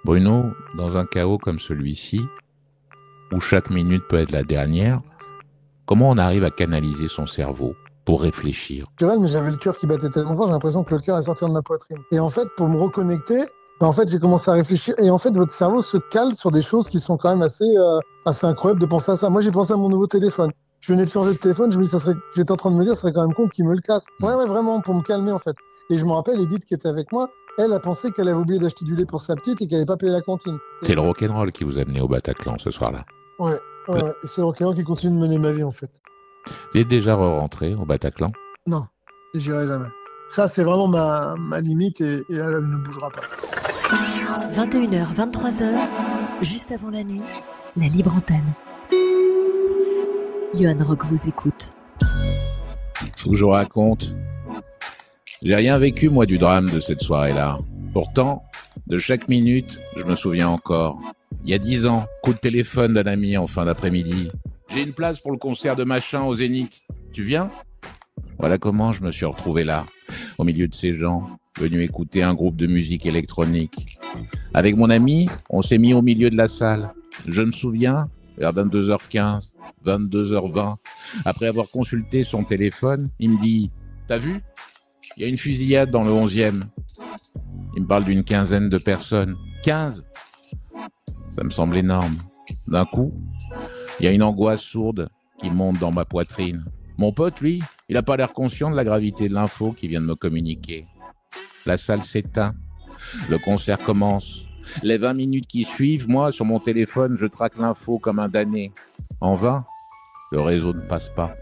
Bruno, dans un chaos comme celui-ci, où chaque minute peut être la dernière, comment on arrive à canaliser son cerveau pour réfléchir? Mais j'avais le cœur qui battait tellement fort, j'ai l'impression que le cœur est sorti de ma poitrine. Et en fait, pour me reconnecter, en fait, j'ai commencé à réfléchir. Et en fait, votre cerveau se cale sur des choses qui sont quand même assez incroyables de penser à ça. Moi, j'ai pensé à mon nouveau téléphone. Je venais de changer de téléphone, je me dis, j'étais en train de me dire, ce serait quand même con qu'il me le casse. Ouais, vraiment, pour me calmer, en fait. Et je me rappelle, Edith, qui était avec moi, elle a pensé qu'elle avait oublié d'acheter du lait pour sa petite et qu'elle n'allait pas payer la cantine. C'est le rock'n'roll qui vous a amené au Bataclan ce soir-là. Ouais, ouais. Et c'est le rock'n'roll qui continue de mener ma vie, en fait. Vous êtes déjà rentré au Bataclan? Non, j'irai jamais. Ça, c'est vraiment ma limite et elle ne bougera pas. 21h, 23h, juste avant la nuit, la libre antenne. Johan Rock vous écoute. Faut que je vous raconte. J'ai rien vécu, moi, du drame de cette soirée-là. Pourtant, de chaque minute, je me souviens encore. Il y a 10 ans, coup de téléphone d'un ami en fin d'après-midi. J'ai une place pour le concert de machin au Zénith. Tu viens? Voilà comment je me suis retrouvé là, au milieu de ces gens, venus écouter un groupe de musique électronique. Avec mon ami, on s'est mis au milieu de la salle. Je me souviens, vers 22h15, 22h20, après avoir consulté son téléphone, il me dit « T'as vu? Il y a une fusillade dans le 11e. » Il me parle d'une quinzaine de personnes. 15! Ça me semble énorme. D'un coup, il y a une angoisse sourde qui monte dans ma poitrine. Mon pote, lui, il n'a pas l'air conscient de la gravité de l'info qu'il vient de me communiquer. La salle s'éteint. Le concert commence. Les 20 minutes qui suivent, moi, sur mon téléphone, je traque l'info comme un damné. En vain, le réseau ne passe pas.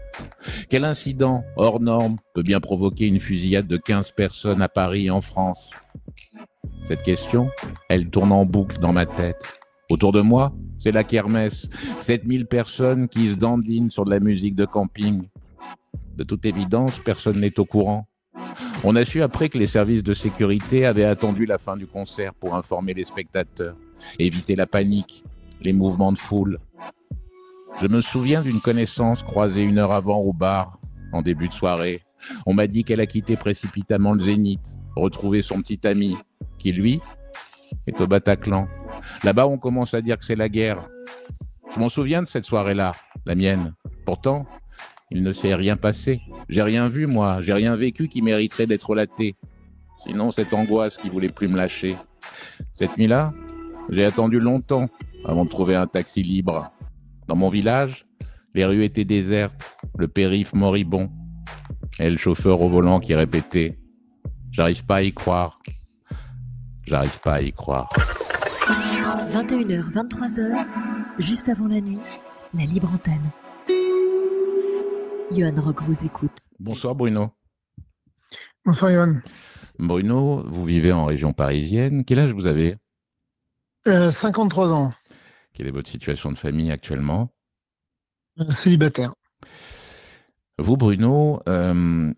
Quel incident hors norme peut bien provoquer une fusillade de 15 personnes à Paris et en France? Cette question, elle tourne en boucle dans ma tête. Autour de moi, c'est la kermesse. 7000 personnes qui se dandinent sur de la musique de camping. De toute évidence, personne n'est au courant. On a su après que les services de sécurité avaient attendu la fin du concert pour informer les spectateurs, éviter la panique, les mouvements de foule. Je me souviens d'une connaissance croisée 1 heure avant au bar, en début de soirée. On m'a dit qu'elle a quitté précipitamment le Zénith, retrouvé son petit ami, qui lui est au Bataclan. Là-bas, on commence à dire que c'est la guerre. Je m'en souviens de cette soirée-là, la mienne. Pourtant, il ne s'est rien passé. J'ai rien vu, moi. J'ai rien vécu qui mériterait d'être relaté. Sinon, cette angoisse qui voulait plus me lâcher. Cette nuit-là, j'ai attendu longtemps avant de trouver un taxi libre. Dans mon village, les rues étaient désertes, le périph' moribond. Et le chauffeur au volant qui répétait « J'arrive pas à y croire. J'arrive pas à y croire. » 21h, 23h, juste avant la nuit, la libre antenne. Johan Rock vous écoute. Bonsoir Bruno. Bonsoir, Johan. Bruno, vous vivez en région parisienne. Quel âge vous avez? 53 ans, Quelle est votre situation de famille actuellement? célibataire. Vous, Bruno,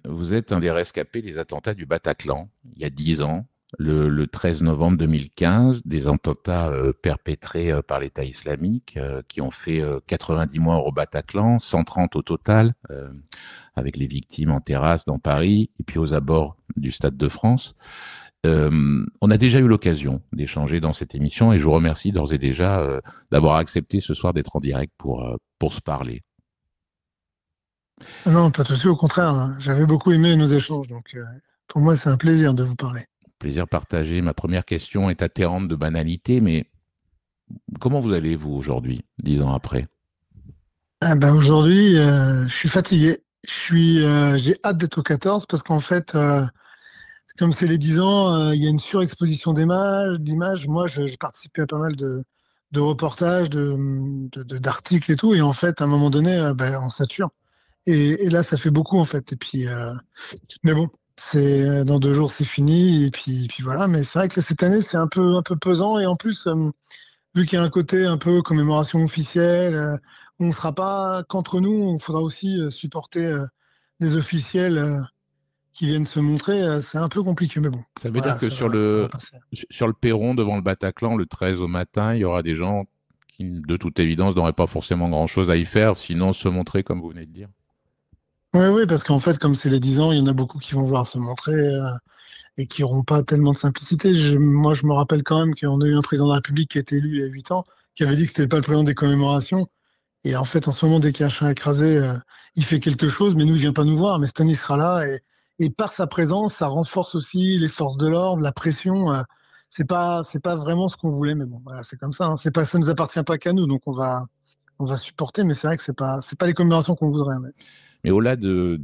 vous êtes un des rescapés des attentats du Bataclan, il y a 10 ans, le 13 novembre 2015, des attentats perpétrés par l'État islamique qui ont fait 90 morts au Bataclan, 130 au total, avec les victimes en terrasse dans Paris et puis aux abords du Stade de France. On a déjà eu l'occasion d'échanger dans cette émission et je vous remercie d'ores et déjà d'avoir accepté ce soir d'être en direct pour se parler. Non, pas tout de suite, au contraire, hein. J'avais beaucoup aimé nos échanges, donc pour moi, c'est un plaisir de vous parler. Plaisir partagé. Ma première question est atterrante de banalité, mais comment vous allez, vous, aujourd'hui, 10 ans après? Aujourd'hui, je suis fatigué. J'ai hâte d'être au 14 parce qu'en fait, comme c'est les 10 ans, il y a une surexposition d'images. Moi, j'ai participé à pas mal de reportages, d'articles et tout. Et en fait, à un moment donné, on sature. Et là, ça fait beaucoup, en fait. Et puis, mais bon, dans 2 jours, c'est fini. Et puis voilà. Mais c'est vrai que cette année, c'est un peu pesant. Et en plus, vu qu'il y a un côté un peu commémoration officielle, on ne sera pas qu'entre nous. Il faudra aussi supporter des officiels qui viennent se montrer. C'est un peu compliqué, mais bon. Ça veut dire Voilà, que ça va passer. sur le perron devant le Bataclan, le 13 au matin, il y aura des gens qui, de toute évidence, n'auraient pas forcément grand-chose à y faire, sinon se montrer, comme vous venez de dire. Oui, oui, parce qu'en fait, comme c'est les 10 ans, il y en a beaucoup qui vont vouloir se montrer. et qui n'auront pas tellement de simplicité. Moi, je me rappelle quand même qu'on a eu un président de la République qui a été élu il y a 8 ans, qui avait dit que c'était pas le président des commémorations. Et en fait, en ce moment, dès qu'il y a un chien écrasé, il fait quelque chose, mais nous, il vient pas nous voir. Mais cette année, il sera là. Et par sa présence, ça renforce aussi les forces de l'ordre, la pression. C'est pas vraiment ce qu'on voulait, mais bon, voilà, c'est comme ça. Hein. C'est pas, ça nous appartient pas qu'à nous, donc on va supporter. Mais c'est vrai que c'est pas les commémorations qu'on voudrait. Ouais. Mais au-delà de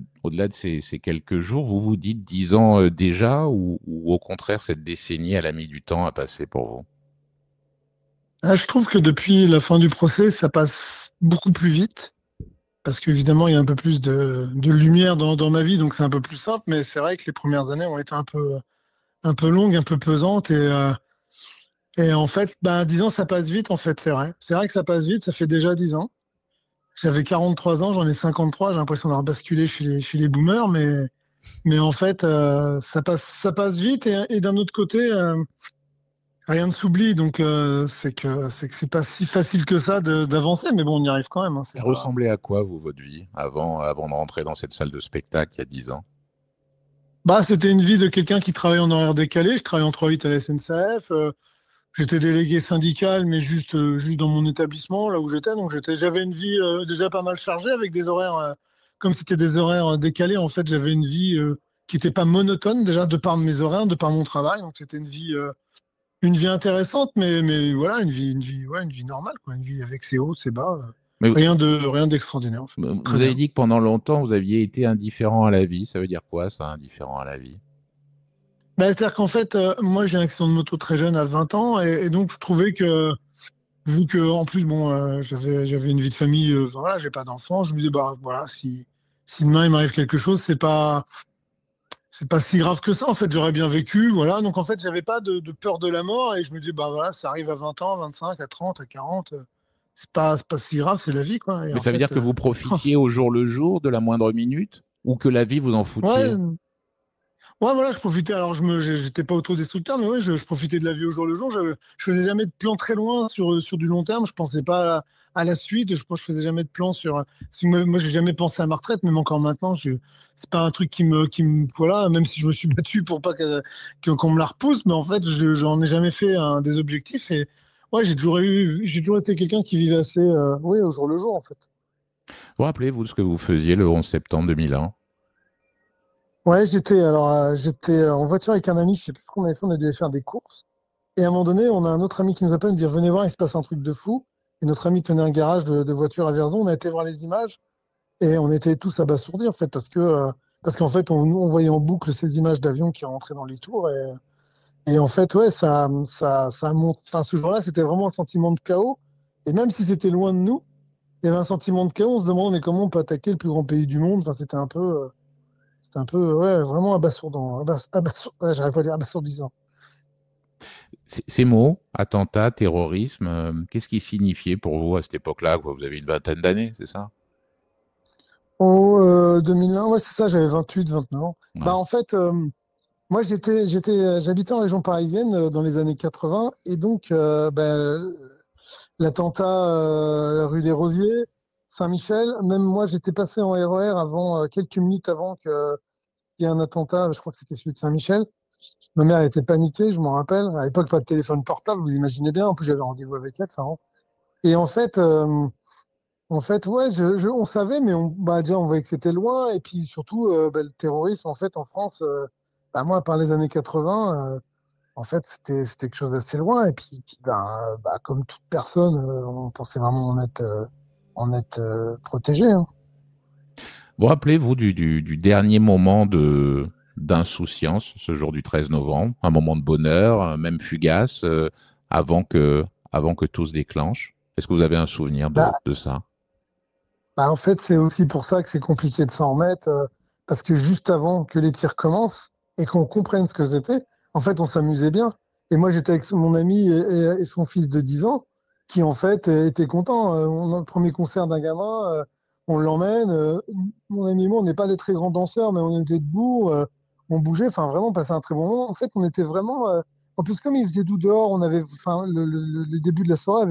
ces quelques jours, vous vous dites 10 ans déjà, ou au contraire, cette décennie, elle a mis du temps à passer pour vous? Ah, je trouve que depuis la fin du procès, ça passe beaucoup plus vite. Parce qu'évidemment, il y a un peu plus de lumière dans ma vie, donc c'est un peu plus simple. Mais c'est vrai que les premières années ont été un peu longues, un peu pesantes. Et en fait, bah, 10 ans, ça passe vite, en fait, c'est vrai. C'est vrai que ça passe vite, ça fait déjà 10 ans. J'avais 43 ans, j'en ai 53, j'ai l'impression d'avoir basculé chez les boomers, mais en fait, ça passe vite. Et d'un autre côté, rien ne s'oublie, donc c'est que c'est pas si facile que ça d'avancer, mais bon, on y arrive quand même. Hein, c'est Elle pas... ressemblait à quoi, vous, votre vie, avant de rentrer dans cette salle de spectacle il y a 10 ans? Bah, c'était une vie de quelqu'un qui travaille en horaire décalé. Je travaillais en 3/8 à la SNCF. J'étais délégué syndical, mais juste dans mon établissement, là où j'étais. Donc j'avais une vie déjà pas mal chargée avec des horaires, comme c'était des horaires décalés, en fait, j'avais une vie qui n'était pas monotone, déjà de par mes horaires, de par mon travail. Donc c'était une vie intéressante, mais voilà, ouais, une vie normale, quoi. Une vie avec ses hauts, ses bas. Mais Rien d'extraordinaire, en fait. vous Très avez bien. dit que pendant longtemps, vous aviez été indifférent à la vie. Ça veut dire quoi, ça, indifférent à la vie? Bah, c'est-à-dire qu'en fait, moi, j'ai eu un accident de moto très jeune, à 20 ans, et donc je trouvais que vu que en plus bon j'avais une vie de famille voilà j'ai pas d'enfants je me disais bah voilà si demain il m'arrive quelque chose c'est pas si grave que ça en fait j'aurais bien vécu voilà donc en fait j'avais pas de peur de la mort et je me dis bah voilà ça arrive à 20 ans 25 à 30 à 40 c'est pas si grave c'est la vie quoi et Mais en ça veut dire fait que vous profitiez au jour le jour de la moindre minute, ou que la vie vous en foutiez? ouais. Ouais, voilà, je profitais. Alors, j'étais pas autodestructeur, mais ouais, je profitais de la vie au jour le jour. Je faisais jamais de plan très loin sur du long terme. Je pensais pas à la suite. Je faisais jamais de plan sur. Moi, j'ai jamais pensé à ma retraite, même encore maintenant. C'est pas un truc voilà, même si je me suis battu pour pas qu'on me la repousse, mais en fait, j'en ai jamais fait un des objectifs. Et ouais, j'ai toujours été quelqu'un qui vivait assez, oui, au jour le jour, en fait. Vous rappelez-vous de ce que vous faisiez le 11 septembre 2001? Ouais, j'étais en voiture avec un ami. Je sais plus ce qu'on avait fait. On a dû aller faire des courses. Et à un moment donné, on a un autre ami qui nous appelle, nous dit venez voir, il se passe un truc de fou. Et notre ami tenait un garage de voitures à Vierzon. On a été voir les images et on était tous abasourdis en fait parce qu'en fait on voyait en boucle ces images d'avions qui rentraient dans les tours et en fait ouais ça monte. Enfin, ce jour-là, c'était vraiment un sentiment de chaos. Et même si c'était loin de nous, il y avait un sentiment de chaos. On se demandait mais comment on peut attaquer le plus grand pays du monde. Enfin, c'était un peu ouais vraiment abasourdant, ouais, j'arrive pas à dire abasourdissant. Ces mots, attentat, terrorisme, qu'est-ce qu'ils signifiaient pour vous à cette époque-là, quoi? Vous avez une vingtaine d'années, c'est ça? En 2001, ouais, c'est ça, j'avais 29 ans. Bah, Ouais. en fait, moi, j'habitais en région parisienne dans les années 80, et donc, l'attentat rue des Rosiers, Saint-Michel, même moi, j'étais passé en RER avant, quelques minutes avant qu'il y ait un attentat, je crois que c'était celui de Saint-Michel. Ma mère était paniquée, je m'en rappelle. À l'époque, pas de téléphone portable, vous imaginez bien. En plus, j'avais rendez-vous avec elle, enfin, bon. Et en fait, ouais, on savait, mais déjà, on voyait que c'était loin. Et puis surtout, le terrorisme, en fait, en France, moi, par les années 80, en fait, c'était quelque chose d'assez loin. Et puis comme toute personne, on pensait vraiment en être protégé. Hein. Vous rappelez-vous du dernier moment d'insouciance, ce jour du 13 novembre, un moment de bonheur, même fugace, avant que tout se déclenche? Est-ce que vous avez un souvenir Bah, de ça? en fait, c'est aussi pour ça que c'est compliqué de s'en remettre, parce que juste avant que les tirs commencent et qu'on comprenne ce que c'était, en fait, on s'amusait bien. Et moi, j'étais avec mon ami et son fils de 10 ans, qui en fait étaient contents. On a le premier concert d'un gamin, on l'emmène. Mon ami et moi, on n'est pas des très grands danseurs, mais on était debout, on bougeait, enfin vraiment, on passait un très bon moment. En fait, on était vraiment. En plus, comme il faisait doux dehors, enfin, le début de la soirée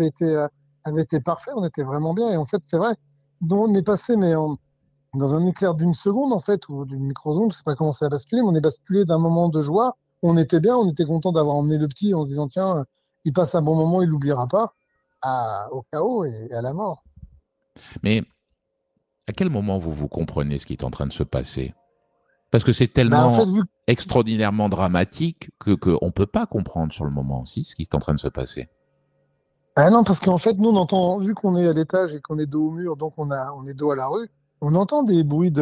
avait été parfait, on était vraiment bien. Et en fait, c'est vrai dont on est passé, dans un éclair d'une seconde, en fait, ou d'une microseconde, je sais pas comment ça a basculé, mais on est basculé d'un moment de joie on était bien, on était content d'avoir emmené le petit en se disant, tiens, il passe un bon moment, il l'oubliera pas, au chaos et à la mort. Mais à quel moment vous comprenez ce qui est en train de se passer? Parce que c'est Bah, en fait, tellement extraordinairement dramatique que on peut pas comprendre sur le moment aussi ce qui est en train de se passer. Ah non, parce qu'en fait, nous, on entend, vu qu'on est à l'étage et qu'on est dos au mur, donc on est dos à la rue, on entend des bruits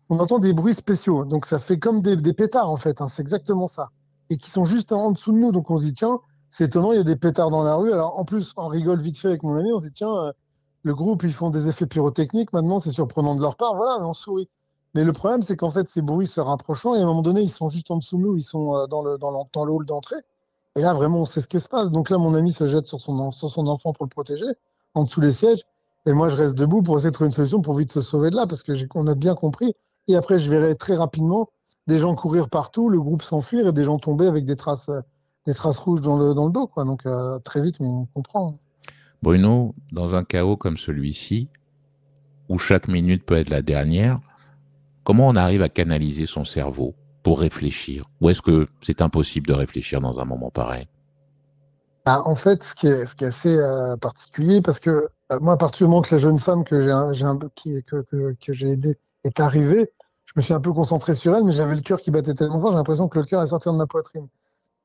on entend des bruits spéciaux. Donc ça fait comme des pétards, en fait, hein, c'est exactement ça. Et qui sont juste en dessous de nous. Donc on se dit, tiens, c'est étonnant, il y a des pétards dans la rue. Alors en plus, on rigole vite fait avec mon ami, on se dit, tiens, le groupe, ils font des effets pyrotechniques, maintenant, c'est surprenant de leur part, voilà, mais on sourit. Mais le problème, c'est qu'en fait, ces bruits se rapprochant, et à un moment donné, ils sont juste en dessous de nous, ils sont dans le hall d'entrée. Et là, vraiment, on sait ce qui se passe. Donc là, mon ami se jette sur son enfant pour le protéger, en dessous des sièges. Et moi, je reste debout pour essayer de trouver une solution pour vite se sauver de là, parce que on a bien compris. Et après, je verrai très rapidement des gens courir partout, le groupe s'enfuir et des gens tomber avec des traces rouges dans le dos, quoi. Donc très vite, on comprend. Bruno, dans un chaos comme celui-ci, où chaque minute peut être la dernière, comment on arrive à canaliser son cerveau pour réfléchir? Ou est-ce que c'est impossible de réfléchir dans un moment pareil? Ah, en fait, ce qui est assez particulier, parce que moi, à partir du moment que la jeune femme que j'ai aidée est arrivée, je me suis un peu concentré sur elle, mais j'avais le cœur qui battait tellement fort, j'ai l'impression que le cœur est sorti de ma poitrine.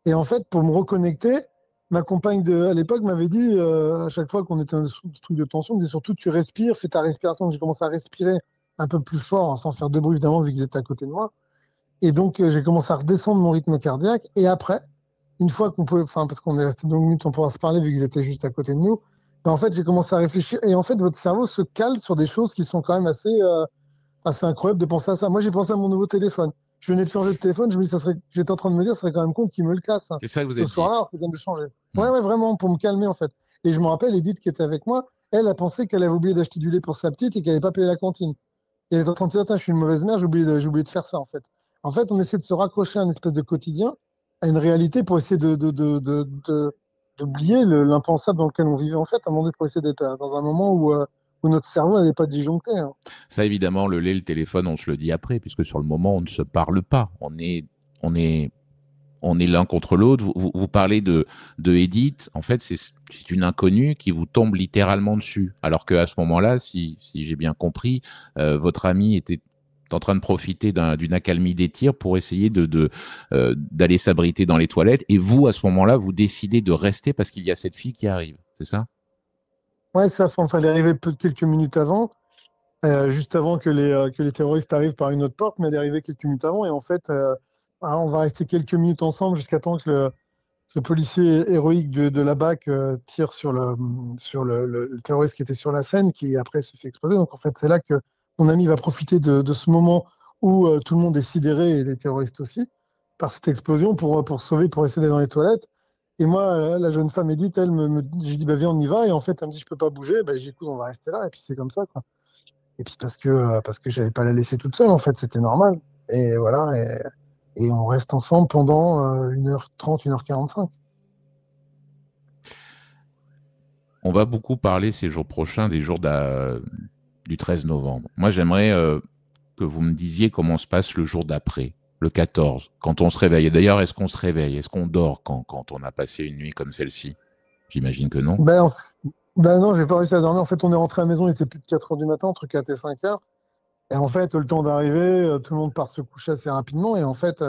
Et en fait, pour me reconnecter, ma compagne à l'époque m'avait dit, à chaque fois qu'on était dans des trucs de tension, elle me disait surtout tu respires, fais ta respiration. Donc, j'ai commencé à respirer un peu plus fort, hein, sans faire de bruit, évidemment, vu qu'ils étaient à côté de moi. Et donc, j'ai commencé à redescendre mon rythme cardiaque. Et après, une fois qu'on pouvait, enfin, parce qu'on est resté 2 minutes, on pourra se parler, vu qu'ils étaient juste à côté de nous, ben, en fait, j'ai commencé à réfléchir. Et en fait, votre cerveau se cale sur des choses qui sont quand même assez incroyable de penser à ça. Moi, j'ai pensé à mon nouveau téléphone. Je venais de changer de téléphone, je me dis, j'étais en train de me dire, ce serait quand même con qu'il me le casse, hein, C'est ça que vous ce êtes dit. soir-là, alors qu'il vient de le changer. Hmm. Ouais, ouais, vraiment, pour me calmer, en fait. Et je me rappelle, Edith, qui était avec moi, elle a pensé qu'elle avait oublié d'acheter du lait pour sa petite et qu'elle n'allait pas payer la cantine. Et elle est en train de se dire, je suis une mauvaise mère, j'ai oublié de faire ça, en fait. En fait, on essaie de se raccrocher à une espèce de quotidien, à une réalité pour essayer d'oublier l'impensable dans lequel on vivait, en fait, à un moment donné, pour essayer d'être dans un moment où notre cerveau n'allait pas disjoncter, hein. Ça, évidemment, le lait, le téléphone, on se le dit après, puisque sur le moment, on ne se parle pas. On est, on est l'un contre l'autre. Vous parlez de Edith. En fait, c'est une inconnue qui vous tombe littéralement dessus. Alors qu'à ce moment-là, si j'ai bien compris, votre ami était en train de profiter d'une accalmie des tirs pour essayer d'aller s'abriter dans les toilettes. Et vous, à ce moment-là, vous décidez de rester parce qu'il y a cette fille qui arrive. C'est ça? Ouais, ça, il fallait arriver quelques minutes avant, juste avant que les terroristes arrivent par une autre porte, mais elle est arrivée quelques minutes avant. Et en fait, on va rester quelques minutes ensemble jusqu'à temps que ce policier héroïque de la BAC tire sur le terroriste qui était sur la scène, qui après se fait exploser. Donc en fait, c'est là que mon ami va profiter de ce moment où tout le monde est sidéré, et les terroristes aussi, par cette explosion pour sauver, pour essayer d'aller dans les toilettes. Et moi, la jeune femme Edith, j'ai dit, bah, viens, on y va. Et en fait, elle me dit, je peux pas bouger. Bah, j'ai dit, écoute, on va rester là. Et puis c'est comme ça, quoi. Et puis parce que j'allais pas la laisser toute seule, en fait, c'était normal. Et voilà. Et on reste ensemble pendant 1h30, 1h45. On va beaucoup parler ces jours prochains des jours du 13 novembre. Moi, j'aimerais que vous me disiez comment se passe le jour d'après, le 14, quand on se réveille. Et d'ailleurs, est-ce qu'on se réveille? Est-ce qu'on dort quand on a passé une nuit comme celle-ci? J'imagine que non. Ben, ben non, j'ai pas réussi à dormir. En fait, on est rentré à la maison, il était plus de 4 heures du matin, entre 4 et 5 heures. Et en fait, le temps d'arriver, tout le monde part se coucher assez rapidement. Et en fait,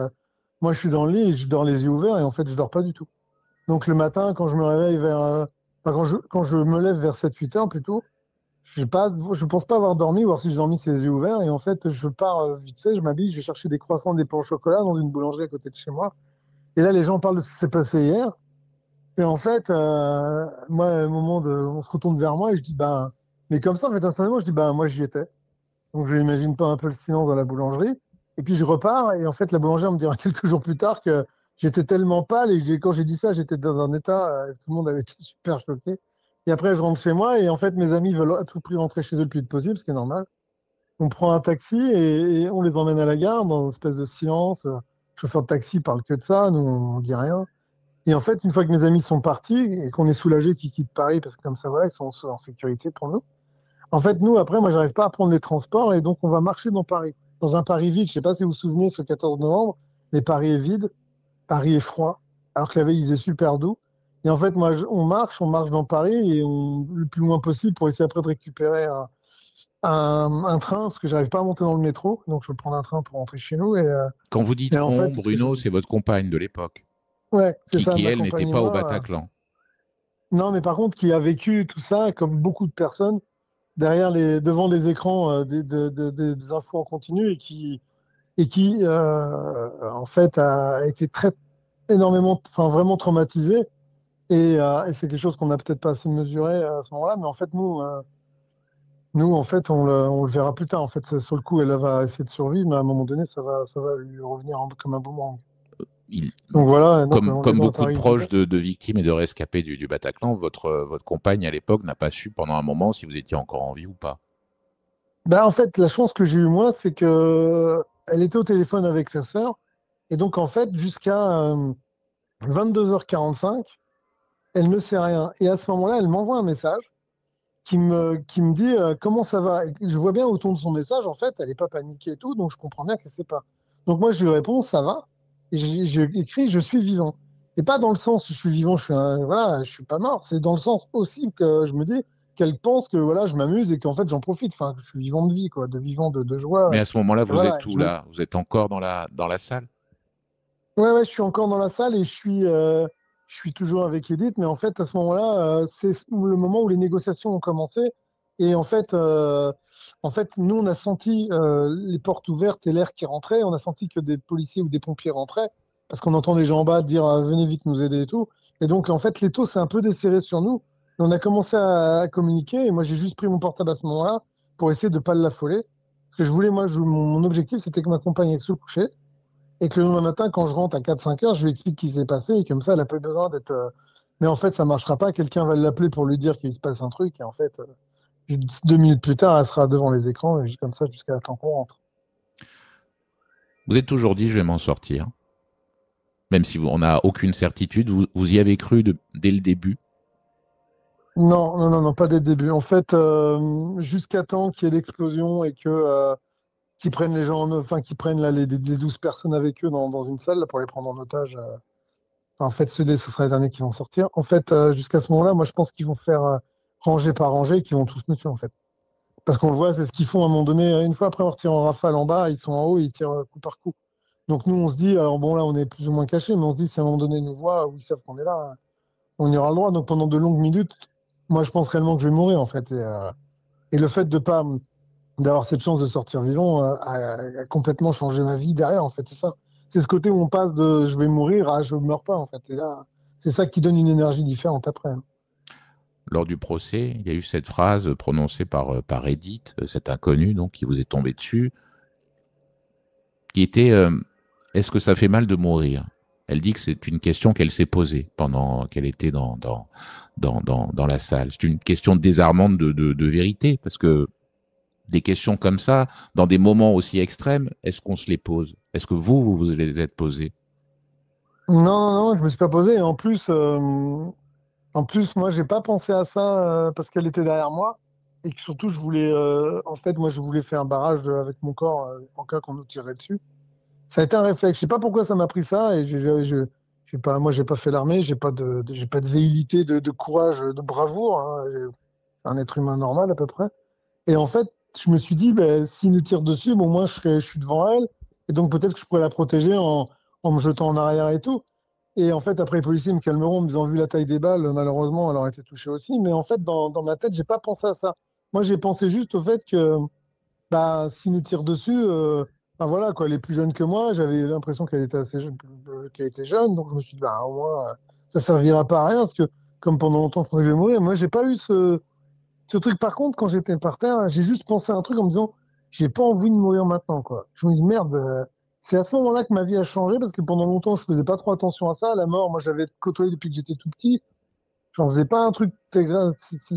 moi, je suis dans le lit et je dors les yeux ouverts. Et en fait, je dors pas du tout. Donc, le matin, quand je me réveille enfin, quand je me lève vers 7-8 heures plutôt, je pense pas avoir dormi, ou alors si j'ai dormi, c'est les yeux ouverts. Et en fait, je pars vite fait, je m'habille, je vais chercher des croissants, des pains au chocolat dans une boulangerie à côté de chez moi. Et là, les gens parlent de ce qui s'est passé hier. Et en fait, moi, à un moment, on se retourne vers moi et je dis, ben, mais comme ça, en fait, instantanément, je dis, ben, moi, j'y étais. Donc, je n'imagine pas un peu le silence dans la boulangerie. Et puis, je repars. Et en fait, la boulangère me dira quelques jours plus tard que j'étais tellement pâle et que quand j'ai dit ça, j'étais dans un état, tout le monde avait été super choqué. Et après, je rentre chez moi et en fait, mes amis veulent à tout prix rentrer chez eux le plus vite possible, ce qui est normal. On prend un taxi et on les emmène à la gare dans une espèce de silence. Le chauffeur de taxi parle que de ça, nous, on dit rien. Et en fait, une fois que mes amis sont partis et qu'on est soulagé qu'ils quittent Paris, parce que comme ça, voilà, ils sont en sécurité pour nous. En fait, nous, après, moi, j'arrive pas à prendre les transports et donc on va marcher dans Paris, dans un Paris vide. Je sais pas si vous vous souvenez, ce 14 novembre, mais Paris est vide. Paris est froid, alors que la veille, il faisait super doux. Et en fait, moi, on marche dans Paris et le plus loin possible pour essayer après de récupérer un train, parce que j'arrive pas à monter dans le métro, donc je vais prendre un train pour rentrer chez nous. Quand vous Et dites en on, fait, Bruno, c'est votre compagne de l'époque, ouais, c'est ça, qui ma elle, compagne n'était et pas au moi. Bataclan. Non, mais par contre, qui a vécu tout ça, comme beaucoup de personnes, devant des écrans, des infos en continu et qui en fait, a été très énormément, enfin vraiment traumatisé. Et c'est quelque chose qu'on n'a peut-être pas assez mesuré à ce moment-là, mais en fait, nous, en fait, on le verra plus tard. En fait, sur le coup, elle va essayer de survivre, mais à un moment donné, ça va lui revenir comme un boomerang. Il- Donc voilà, donc comme les gens beaucoup de arrivent proches peut-être. de victimes et de rescapés du Bataclan, votre compagne à l'époque n'a pas su pendant un moment si vous étiez encore en vie ou pas. Ben, en fait, la chance que j'ai eue, moi, c'est que elle était au téléphone avec sa sœur. Et donc, en fait, jusqu'à 22h45, elle ne sait rien. Et à ce moment-là, elle m'envoie un message qui me dit comment ça va. Et je vois bien au ton de son message, en fait, elle n'est pas paniquée et tout, donc je comprends bien qu'elle ne sait pas. Donc moi, je lui réponds, ça va. Et j'ai écrit, je suis vivant. Et pas dans le sens, je suis vivant, voilà, je suis pas mort. C'est dans le sens aussi que je me dis qu'elle pense que voilà, je m'amuse et qu'en fait, j'en profite. Enfin, que je suis vivant de vie, quoi, de vivant, de Mais joie. à ce moment-là, Et vous voilà. êtes où là? Vous êtes encore dans la salle? Ouais, ouais, je suis encore dans la salle et je suis toujours avec Edith, mais en fait, à ce moment-là, c'est le moment où les négociations ont commencé. Et en fait, nous, on a senti les portes ouvertes et l'air qui rentrait. On a senti que des policiers ou des pompiers rentraient parce qu'on entend les gens en bas dire venez vite nous aider et tout. Et donc, en fait, l'étau s'est un peu desserré sur nous. Et on a commencé à communiquer. Et moi, j'ai juste pris mon portable à ce moment-là pour essayer de ne pas l'affoler. Parce que je voulais, moi, mon objectif, c'était que ma compagne aille se coucher et que le lendemain matin, quand je rentre à 4-5 heures, je lui explique ce qui s'est passé et comme ça, elle n'a pas eu besoin d'être. Mais en fait, ça ne marchera pas. Quelqu'un va l'appeler pour lui dire qu'il se passe un truc et en fait, 2 minutes plus tard, elle sera devant les écrans et comme ça jusqu'à temps qu'on rentre. Vous êtes toujours dit, je vais m'en sortir. Même si on n'a aucune certitude, vous y avez cru dès le début. Non, non, non, non, pas dès le début. En fait, jusqu'à temps qu'il y ait l'explosion et qu'ils prennent les gens, enfin, qu'ils prennent là, les 12 personnes avec eux dans une salle là, pour les prendre en otage. En fait, ce sera les derniers qui vont sortir. En fait, jusqu'à ce moment-là, moi, je pense qu'ils vont faire rangée par rangée et qu'ils vont tous nous tuer, en fait. Parce qu'on le voit, c'est ce qu'ils font à un moment donné. Une fois après avoir tiré en rafale en bas, ils sont en haut et ils tirent coup par coup. Donc nous, on se dit, alors bon, là, on est plus ou moins caché, mais on se dit, si à un moment donné, ils nous voient ou ils savent qu'on est là, on y aura le droit. Donc pendant de longues minutes, moi, je pense réellement que je vais mourir, en fait. Et le fait de pas d'avoir cette chance de sortir vivant a complètement changé ma vie derrière, en fait. C'est ça. C'est ce côté où on passe de je vais mourir à je ne meurs pas, en fait. Et là, c'est ça qui donne une énergie différente après, hein. Lors du procès, il y a eu cette phrase prononcée par Edith, cet inconnu donc, qui vous est tombé dessus, qui était est-ce que ça fait mal de mourir? Elle dit que c'est une question qu'elle s'est posée pendant qu'elle était dans la salle. C'est une question désarmante de vérité, parce que des questions comme ça, dans des moments aussi extrêmes, est-ce qu'on se les pose? Est-ce que vous les êtes posées? Non, non, je me suis pas posé. Et en plus, moi, j'ai pas pensé à ça parce qu'elle était derrière moi et que surtout, je voulais, en fait, moi, je voulais faire un barrage avec mon corps en cas qu'on nous tirait dessus. Ça a été un réflexe. Je sais pas pourquoi ça m'a pris ça et j'ai pas, moi, j'ai pas fait l'armée, j'ai pas de véhilité, de courage, de bravoure, hein. Un être humain normal à peu près. Et en fait, je me suis dit, ben, s'il nous tire dessus, bon, moi, je suis devant elle. Et donc, peut-être que je pourrais la protéger en me jetant en arrière et tout. Et en fait, après, les policiers me calmeront en me disant, vu la taille des balles, malheureusement, elle aurait été touchée aussi. Mais en fait, dans ma tête, j'ai pas pensé à ça. Moi, j'ai pensé juste au fait que bah, s'il nous tire dessus, ben voilà, quoi, elle est plus jeune que moi. J'avais l'impression qu'elle était assez jeune, qu'elle était jeune. Donc, je me suis dit, bah, au moins, ça servira pas à rien. Parce que, comme pendant longtemps, je pensais que je vais mourir. Moi, j'ai pas eu ce truc, par contre, quand j'étais par terre, j'ai juste pensé à un truc en me disant, j'ai pas envie de mourir maintenant, quoi. Je me dis, merde, c'est à ce moment-là que ma vie a changé parce que pendant longtemps, je faisais pas trop attention à ça. La mort, moi, j'avais côtoyé depuis que j'étais tout petit. J'en faisais pas un truc très grave.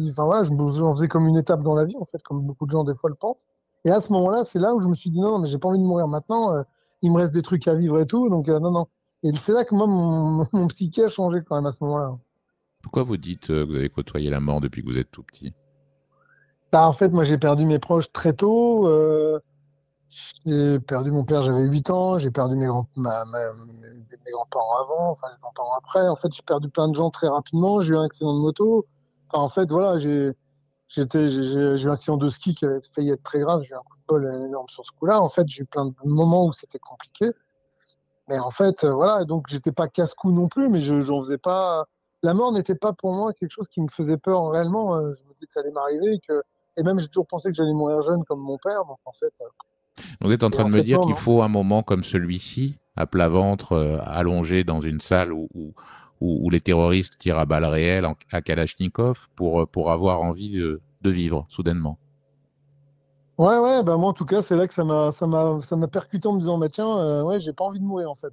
Enfin, voilà, j'en faisais comme une étape dans la vie, en fait, comme beaucoup de gens, des fois, le pensent. Et à ce moment-là, c'est là où je me suis dit, non, non, mais j'ai pas envie de mourir maintenant. Il me reste des trucs à vivre et tout. Donc, non, non. Et c'est là que moi, mon psyché a changé quand même à ce moment-là. Pourquoi vous dites que vous avez côtoyé la mort depuis que vous êtes tout petit? Bah, en fait, moi, j'ai perdu mes proches très tôt. J'ai perdu mon père, j'avais 8 ans. J'ai perdu mes grands-parents avant, enfin, mes grands-parents après. En fait, j'ai perdu plein de gens très rapidement. J'ai eu un accident de moto. Enfin, en fait, voilà, j'ai eu un accident de ski qui avait failli être très grave. J'ai eu un coup de bol énorme sur ce coup-là. En fait, j'ai eu plein de moments où c'était compliqué. Mais en fait, voilà, donc j'étais pas casse-cou non plus, mais j'en faisais pas. La mort n'était pas pour moi quelque chose qui me faisait peur réellement. Je me disais que ça allait m'arriver, et même j'ai toujours pensé que j'allais mourir jeune comme mon père. Donc Vous êtes en train de me dire non, qu'il non. faut un moment comme celui-ci, à plat ventre, allongé dans une salle où les terroristes tirent à balles réelles à Kalachnikov pour avoir envie de vivre soudainement. Ouais, ouais, bah moi en tout cas, c'est là que ça m'a percuté en me disant, bah tiens, ouais, j'ai pas envie de mourir en fait.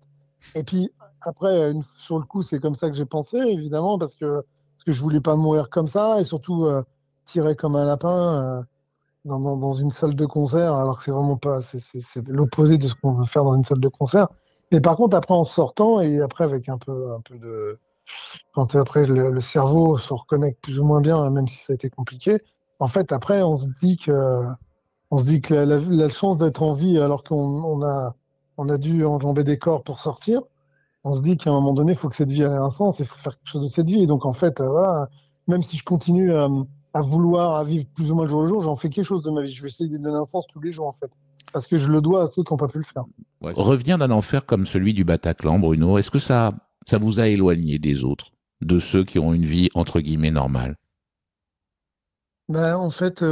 Et puis après, sur le coup, c'est comme ça que j'ai pensé, évidemment, parce que je voulais pas mourir comme ça, et surtout tirer comme un lapin dans une salle de concert, alors que c'est vraiment pas, c'est l'opposé de ce qu'on veut faire dans une salle de concert. Mais par contre, après en sortant, et après avec un peu de, quand après le cerveau se reconnecte plus ou moins bien, hein, même si ça a été compliqué, en fait, après, on se dit que la chance d'être en vie alors qu'on a dû enjamber des corps pour sortir, on se dit qu'à un moment donné, il faut que cette vie ait un sens, il faut faire quelque chose de cette vie. Et donc en fait, voilà, même si je continue à vouloir à vivre plus ou moins le jour le jour, j'en fais quelque chose de ma vie. Je vais essayer de donner un sens tous les jours en fait. Parce que je le dois à ceux qui n'ont pas pu le faire. Ouais. Revenir d'un enfer comme celui du Bataclan, Bruno, est-ce que ça vous a éloigné des autres, de ceux qui ont une vie entre guillemets normale? Ben, en fait,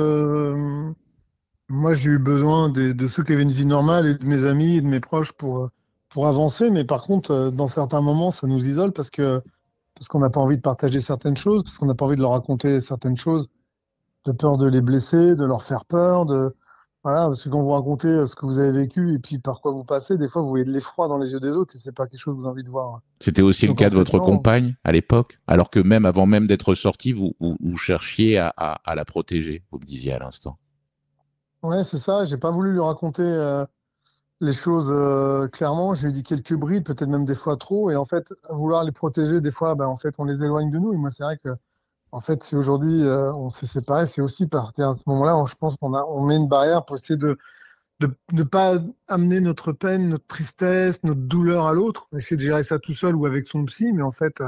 moi j'ai eu besoin de ceux qui avaient une vie normale et de mes amis et de mes proches pour avancer. Mais par contre, dans certains moments, ça nous isole parce qu'on n'a pas envie de partager certaines choses, parce qu'on n'a pas envie de leur raconter certaines choses, de peur de les blesser, de leur faire peur, voilà, parce que quand vous racontez ce que vous avez vécu et puis par quoi vous passez, des fois vous voyez de l'effroi dans les yeux des autres et c'est pas quelque chose que vous avez envie de voir. C'était aussi le Donc en cas de fait, votre non. compagne à l'époque, alors que même avant même d'être sorti, vous cherchiez à la protéger, vous me disiez à l'instant. Ouais, c'est ça, j'ai pas voulu lui raconter les choses clairement, j'ai dit quelques brides, peut-être même des fois trop, et en fait, à vouloir les protéger, des fois, ben, en fait, on les éloigne de nous, et moi c'est vrai que en fait, si aujourd'hui on s'est séparés, c'est aussi partir à ce moment-là, je pense qu'on met une barrière pour essayer de ne pas amener notre peine, notre tristesse, notre douleur à l'autre, essayer de gérer ça tout seul ou avec son psy, mais en fait,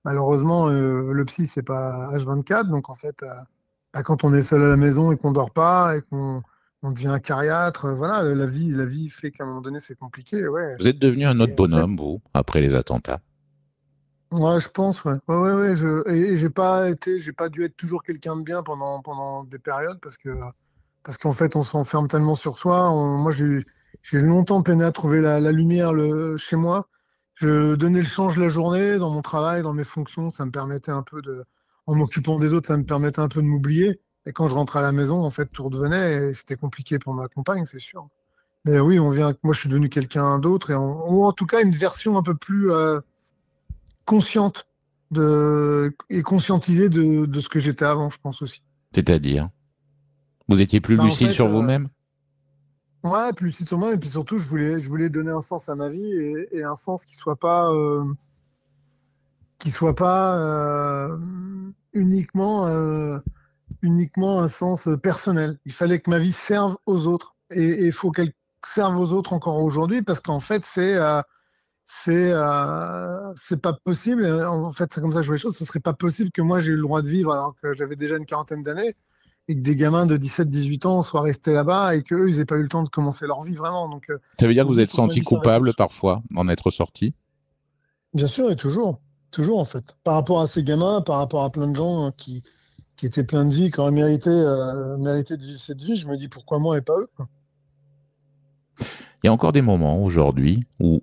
malheureusement, le psy, c'est pas H24, donc en fait, bah, quand on est seul à la maison et qu'on dort pas et qu'on on devient acariâtre, voilà, la vie fait qu'à un moment donné, c'est compliqué, ouais. Vous êtes devenu un autre Et en fait, bonhomme, vous, après les attentats. ouais, je pense, ouais. Ouais, ouais, ouais, et j'ai pas dû être toujours quelqu'un de bien pendant des périodes parce qu'en fait, on s'enferme tellement sur soi. Moi, j'ai longtemps peiné à trouver la lumière chez moi. Je donnais le change la journée dans mon travail, dans mes fonctions. Ça me permettait un peu en m'occupant des autres, ça me permettait un peu de m'oublier. Et quand je rentrais à la maison, en fait, tout redevenait et c'était compliqué pour ma compagne, c'est sûr. Mais oui, moi, je suis devenu quelqu'un d'autre ou en tout cas une version un peu plus consciente et conscientisée de ce que j'étais avant, je pense aussi. C'est-à-dire, vous étiez plus Bah, en lucide fait, sur vous-même? ouais, plus lucide sur moi, et puis surtout, je voulais donner un sens à ma vie et un sens qui soit pas uniquement un sens personnel. Il fallait que ma vie serve aux autres et il faut qu'elle serve aux autres encore aujourd'hui parce qu'en fait, c'est pas possible. En fait, c'est comme ça que je vois les choses. Ce serait pas possible que moi j'ai eu le droit de vivre alors que j'avais déjà une quarantaine d'années et que des gamins de 17, 18 ans soient restés là-bas et qu'eux, ils aient pas eu le temps de commencer leur vie vraiment. Donc, Ça veut dire je que me vous dis, il êtes faut que ma senti vie serve à quelque coupable chose. parfois d'en être sorti? Bien sûr, et toujours en fait. Par rapport à ces gamins, par rapport à plein de gens qui étaient pleins de vie, qui auraient mérité de vivre cette vie, je me dis pourquoi moi et pas eux, quoi. Il y a encore des moments aujourd'hui où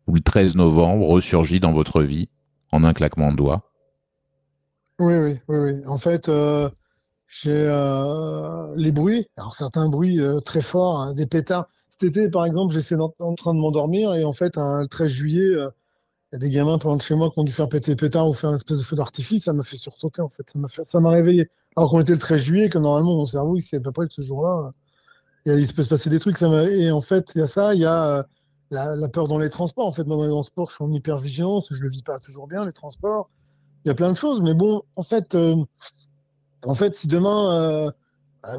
le 13 novembre ressurgit dans votre vie en un claquement de doigts. Oui, oui, oui, oui. En fait, j'ai les bruits, alors certains bruits très forts, hein, des pétards. Cet été, par exemple, j'étais en train de m'endormir et en fait, le 13 juillet, il y a des gamins pas loin de chez moi qui ont dû faire péter les pétards ou faire une espèce de feu d'artifice. Ça m'a fait sursauter, en fait. Ça m'a réveillé. Alors qu'on était le 13 juillet, que normalement, mon cerveau, il sait à peu près que ce jour-là, il se peut se passer des trucs. Et en fait, il y a ça, il y a la peur dans les transports. En fait, moi, dans les transports, je suis en hyper vigilance, je le vis pas toujours bien, les transports. Il y a plein de choses. Mais bon, en fait, si demain,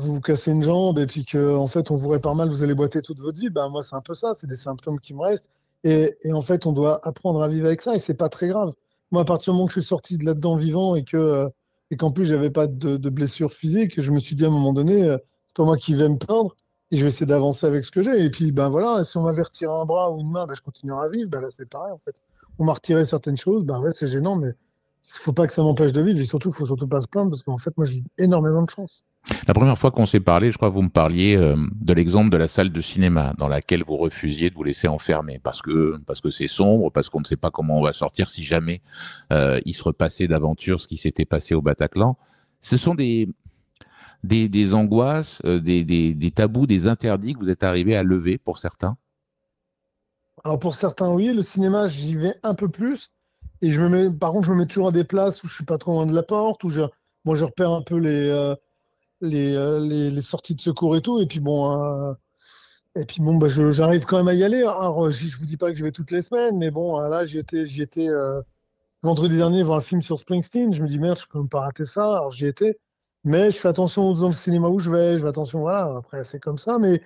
vous vous cassez une jambe et puis que en fait on vous répare mal, vous allez boiter toute votre vie. Ben moi c'est un peu ça, c'est des symptômes qui me restent et en fait on doit apprendre à vivre avec ça et c'est pas très grave. Moi à partir du moment que je suis sorti de là-dedans vivant et qu'en plus j'avais pas de blessure physique, je me suis dit à un moment donné c'est pas moi qui vais me plaindre et je vais essayer d'avancer avec ce que j'ai et puis ben voilà, si on m'avait retiré un bras ou une main, ben, je continuerai à vivre. Ben là c'est pareil en fait. On m'a retiré certaines choses, ben ouais c'est gênant mais il faut pas que ça m'empêche de vivre et surtout faut surtout pas se plaindre parce qu'en fait moi j'ai énormément de chance. La première fois qu'on s'est parlé, je crois que vous me parliez de l'exemple de la salle de cinéma dans laquelle vous refusiez de vous laisser enfermer parce que c'est sombre, parce qu'on ne sait pas comment on va sortir si jamais il se repassait d'aventure ce qui s'était passé au Bataclan. Ce sont des angoisses, des tabous, des interdits que vous êtes arrivé à lever pour certains. Alors pour certains, oui, le cinéma, j'y vais un peu plus. Et par contre, je me mets toujours à des places où je suis pas trop loin de la porte, moi, je repère un peu les sorties de secours et tout. Et puis bon, bah, j'arrive quand même à y aller. Alors, je vous dis pas que j'y vais toutes les semaines, mais bon, là, j'y étais vendredi dernier voir le film sur Springsteen. Je me dis, merde, je peux même pas rater ça. Alors j'y étais. Mais je fais attention dans le cinéma où je fais attention, voilà. Après, c'est comme ça. Mais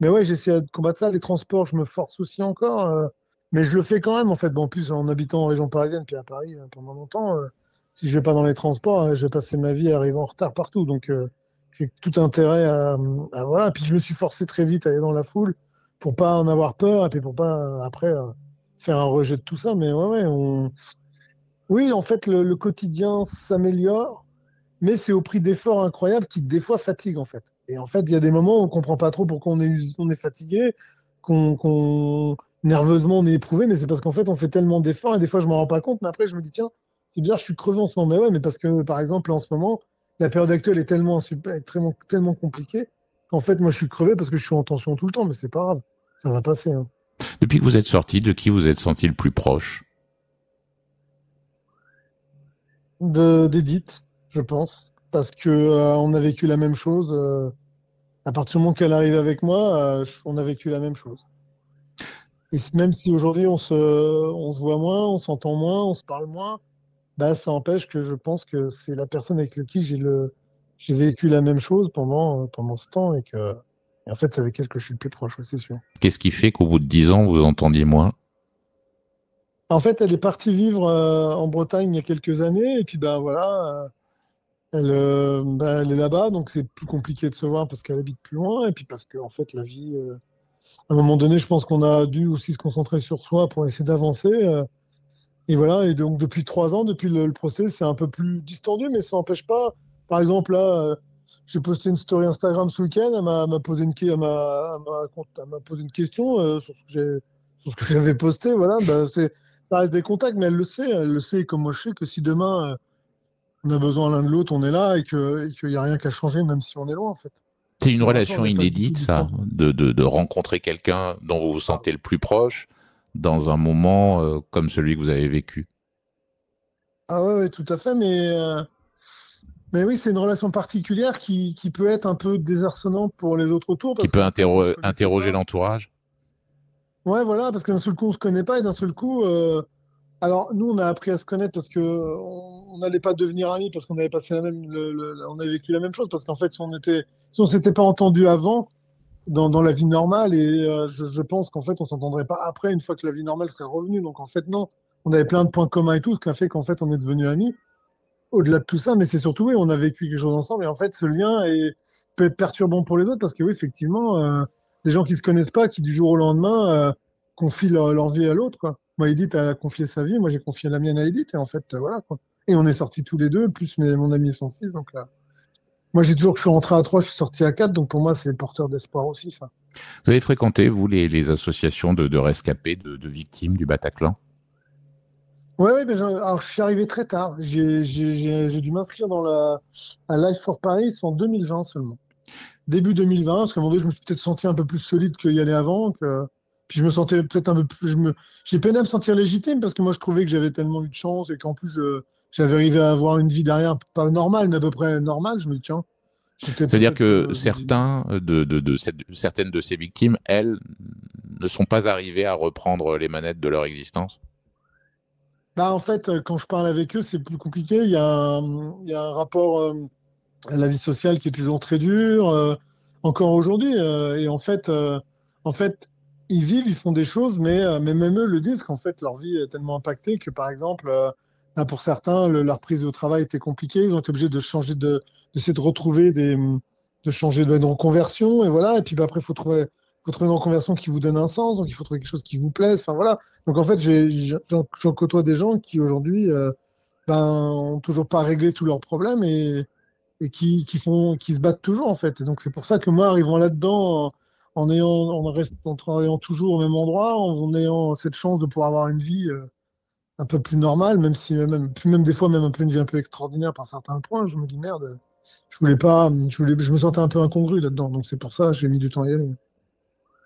ouais, j'essaie de combattre ça. Les transports, je me force aussi encore. Mais je le fais quand même, en fait. Bon, en plus, en habitant en région parisienne, puis à Paris pendant longtemps, si je vais pas dans les transports, je vais passer ma vie à arriver en retard partout. Donc, j'ai tout intérêt voilà. Puis je me suis forcé très vite à aller dans la foule pour pas en avoir peur et puis pour pas, après, faire un rejet de tout ça. Mais ouais, ouais, oui, en fait, le quotidien s'améliore, mais c'est au prix d'efforts incroyables qui, des fois, fatiguent, en fait. Et en fait, il y a des moments où on ne comprend pas trop pourquoi on est fatigué, nerveusement, on est éprouvé, mais c'est parce qu'en fait, on fait tellement d'efforts, et des fois, je ne m'en rends pas compte, mais après, je me dis, tiens, c'est bizarre, je suis crevé en ce moment. Mais ouais, mais parce que, par exemple, en ce moment, la période actuelle est tellement, super, tellement compliquée, qu'en fait, moi, je suis crevé parce que je suis en tension tout le temps, mais c'est pas grave, ça va passer, hein. Depuis que vous êtes sorti, de qui vous êtes senti le plus proche? D'Edith, je pense, parce que on a vécu la même chose. À partir du moment qu'elle arrive avec moi, on a vécu la même chose. Et même si aujourd'hui on se voit moins, on s'entend moins, on se parle moins, bah ça empêche que je pense que c'est la personne avec qui j'ai vécu la même chose pendant ce temps et en fait c'est avec elle que je suis le plus proche, oui, c'est sûr. Qu'est-ce qui fait qu'au bout de 10 ans, vous entendiez moins? En fait, elle est partie vivre en Bretagne il y a quelques années et puis bah voilà. Elle est là-bas, donc c'est plus compliqué de se voir parce qu'elle habite plus loin, et puis parce que en fait, la vie, à un moment donné, je pense qu'on a dû aussi se concentrer sur soi pour essayer d'avancer. Et voilà, et donc depuis 3 ans, depuis le procès, c'est un peu plus distendu, mais ça n'empêche pas. Par exemple, là, j'ai posté une story Instagram ce week-end, elle m'a posé elle m'a posé une question sur ce que j'avais posté. Voilà, bah, ça reste des contacts, mais elle le sait, comme moi je sais que si demain on a besoin l'un de l'autre, on est là et qu'il n'y a rien qu'à changer, même si on est loin, en fait. C'est une Pour l'instant, on relation n'est pas du tout inédite, ça, distant. de rencontrer quelqu'un dont vous vous sentez le plus proche dans un moment comme celui que vous avez vécu. Ah ouais, ouais, tout à fait, mais oui, c'est une relation particulière qui peut être un peu désarçonnante pour les autres autour, Qui parce peut qu'en fait, on ne se connaissait interroger pas. l'entourage. Ouais, voilà, parce que d'un seul coup, on ne se connaît pas, et d'un seul coup, alors nous, on a appris à se connaître parce que on n'allait pas devenir amis, parce qu'on avait passé on avait vécu la même chose, parce qu'en fait, si on s'était pas entendu avant, dans la vie normale et je pense qu'en fait on s'entendrait pas après une fois que la vie normale serait revenue. Donc en fait non, on avait plein de points communs et tout, ce qui a fait qu'en fait on est devenus amis. Au-delà de tout ça, mais c'est surtout oui, on a vécu quelque chose ensemble et en fait ce peut être perturbant pour les autres parce que oui effectivement des gens qui se connaissent pas, qui du jour au lendemain confient leur vie à l'autre quoi. Moi Edith a confié sa vie, moi j'ai confié la mienne à Edith et en fait voilà quoi. Et on est sortis tous les deux, plus mon ami et son fils donc là. Moi j'ai toujours que je suis rentré à 3, je suis sorti à 4, donc pour moi c'est porteur d'espoir aussi ça. Vous avez fréquenté, vous, les associations de rescapés, de victimes du Bataclan? Ouais, ouais, alors je suis arrivé très tard. J'ai dû m'inscrire à Life for Paris en 2020 seulement. Début 2020, parce qu'à un moment donné, je me suis peut-être senti un peu plus solide qu'il y allait avant. Puis je me sentais peut-être un peu plus. J'ai peiné à me sentir légitime parce que moi, je trouvais que j'avais tellement eu de chance et qu'en plus, j'avais arrivé à avoir une vie derrière, pas normale, mais à peu près normale. Je me dis, tiens, j'étais C'est-à-dire peut-être. que certaines de ces victimes, elles, ne sont pas arrivées à reprendre les manettes de leur existence? Bah, en fait, quand je parle avec eux, c'est plus compliqué. Il y a un rapport. la vie sociale qui est toujours très dure, encore aujourd'hui. Et en fait, ils vivent, ils font des choses, mais même eux le disent qu'en fait, leur vie est tellement impactée que, par exemple, ben, pour certains, leur prise au travail était compliquée. Ils ont été obligés de changer d'essayer de retrouver de changer de reconversion. Et voilà. Et puis, ben, après, faut trouver une reconversion qui vous donne un sens. Donc, il faut trouver quelque chose qui vous plaise. Enfin, voilà. Donc, en fait, j'en côtoie des gens qui, aujourd'hui, ben, ont toujours pas réglé tous leurs problèmes et qui se battent toujours en fait. Et donc c'est pour ça que moi, arrivant là-dedans, en travaillant toujours au même endroit, en ayant cette chance de pouvoir avoir une vie un peu plus normale, même si même des fois même un peu une vie un peu extraordinaire par certains points, je me dis merde, je voulais pas, je me sentais un peu incongru là-dedans. Donc c'est pour ça que j'ai mis du temps à y aller.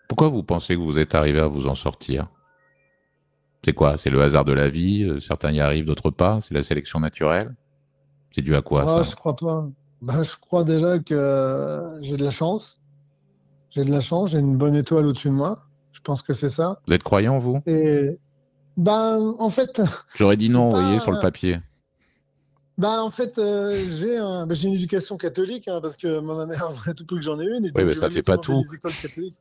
Pourquoi vous pensez que vous êtes arrivé à vous en sortir? C'est quoi? C'est le hasard de la vie? Certains y arrivent, d'autres pas? C'est la sélection naturelle? C'est dû à quoi, Ah, ça? je crois pas. Bah, je crois déjà que j'ai de la chance. J'ai de la chance, j'ai une bonne étoile au-dessus de moi. Je pense que c'est ça. Vous êtes croyant, vous? Et ben, en fait, J'aurais dit non, c'est vous voyez, sur le pas. papier. Ben, en fait, j'ai une éducation catholique, hein, parce que ma mère, tout peu que j'en ai une, et Oui, donc mais j'ai ça jamais fait été pas dans tout. des écoles catholiques.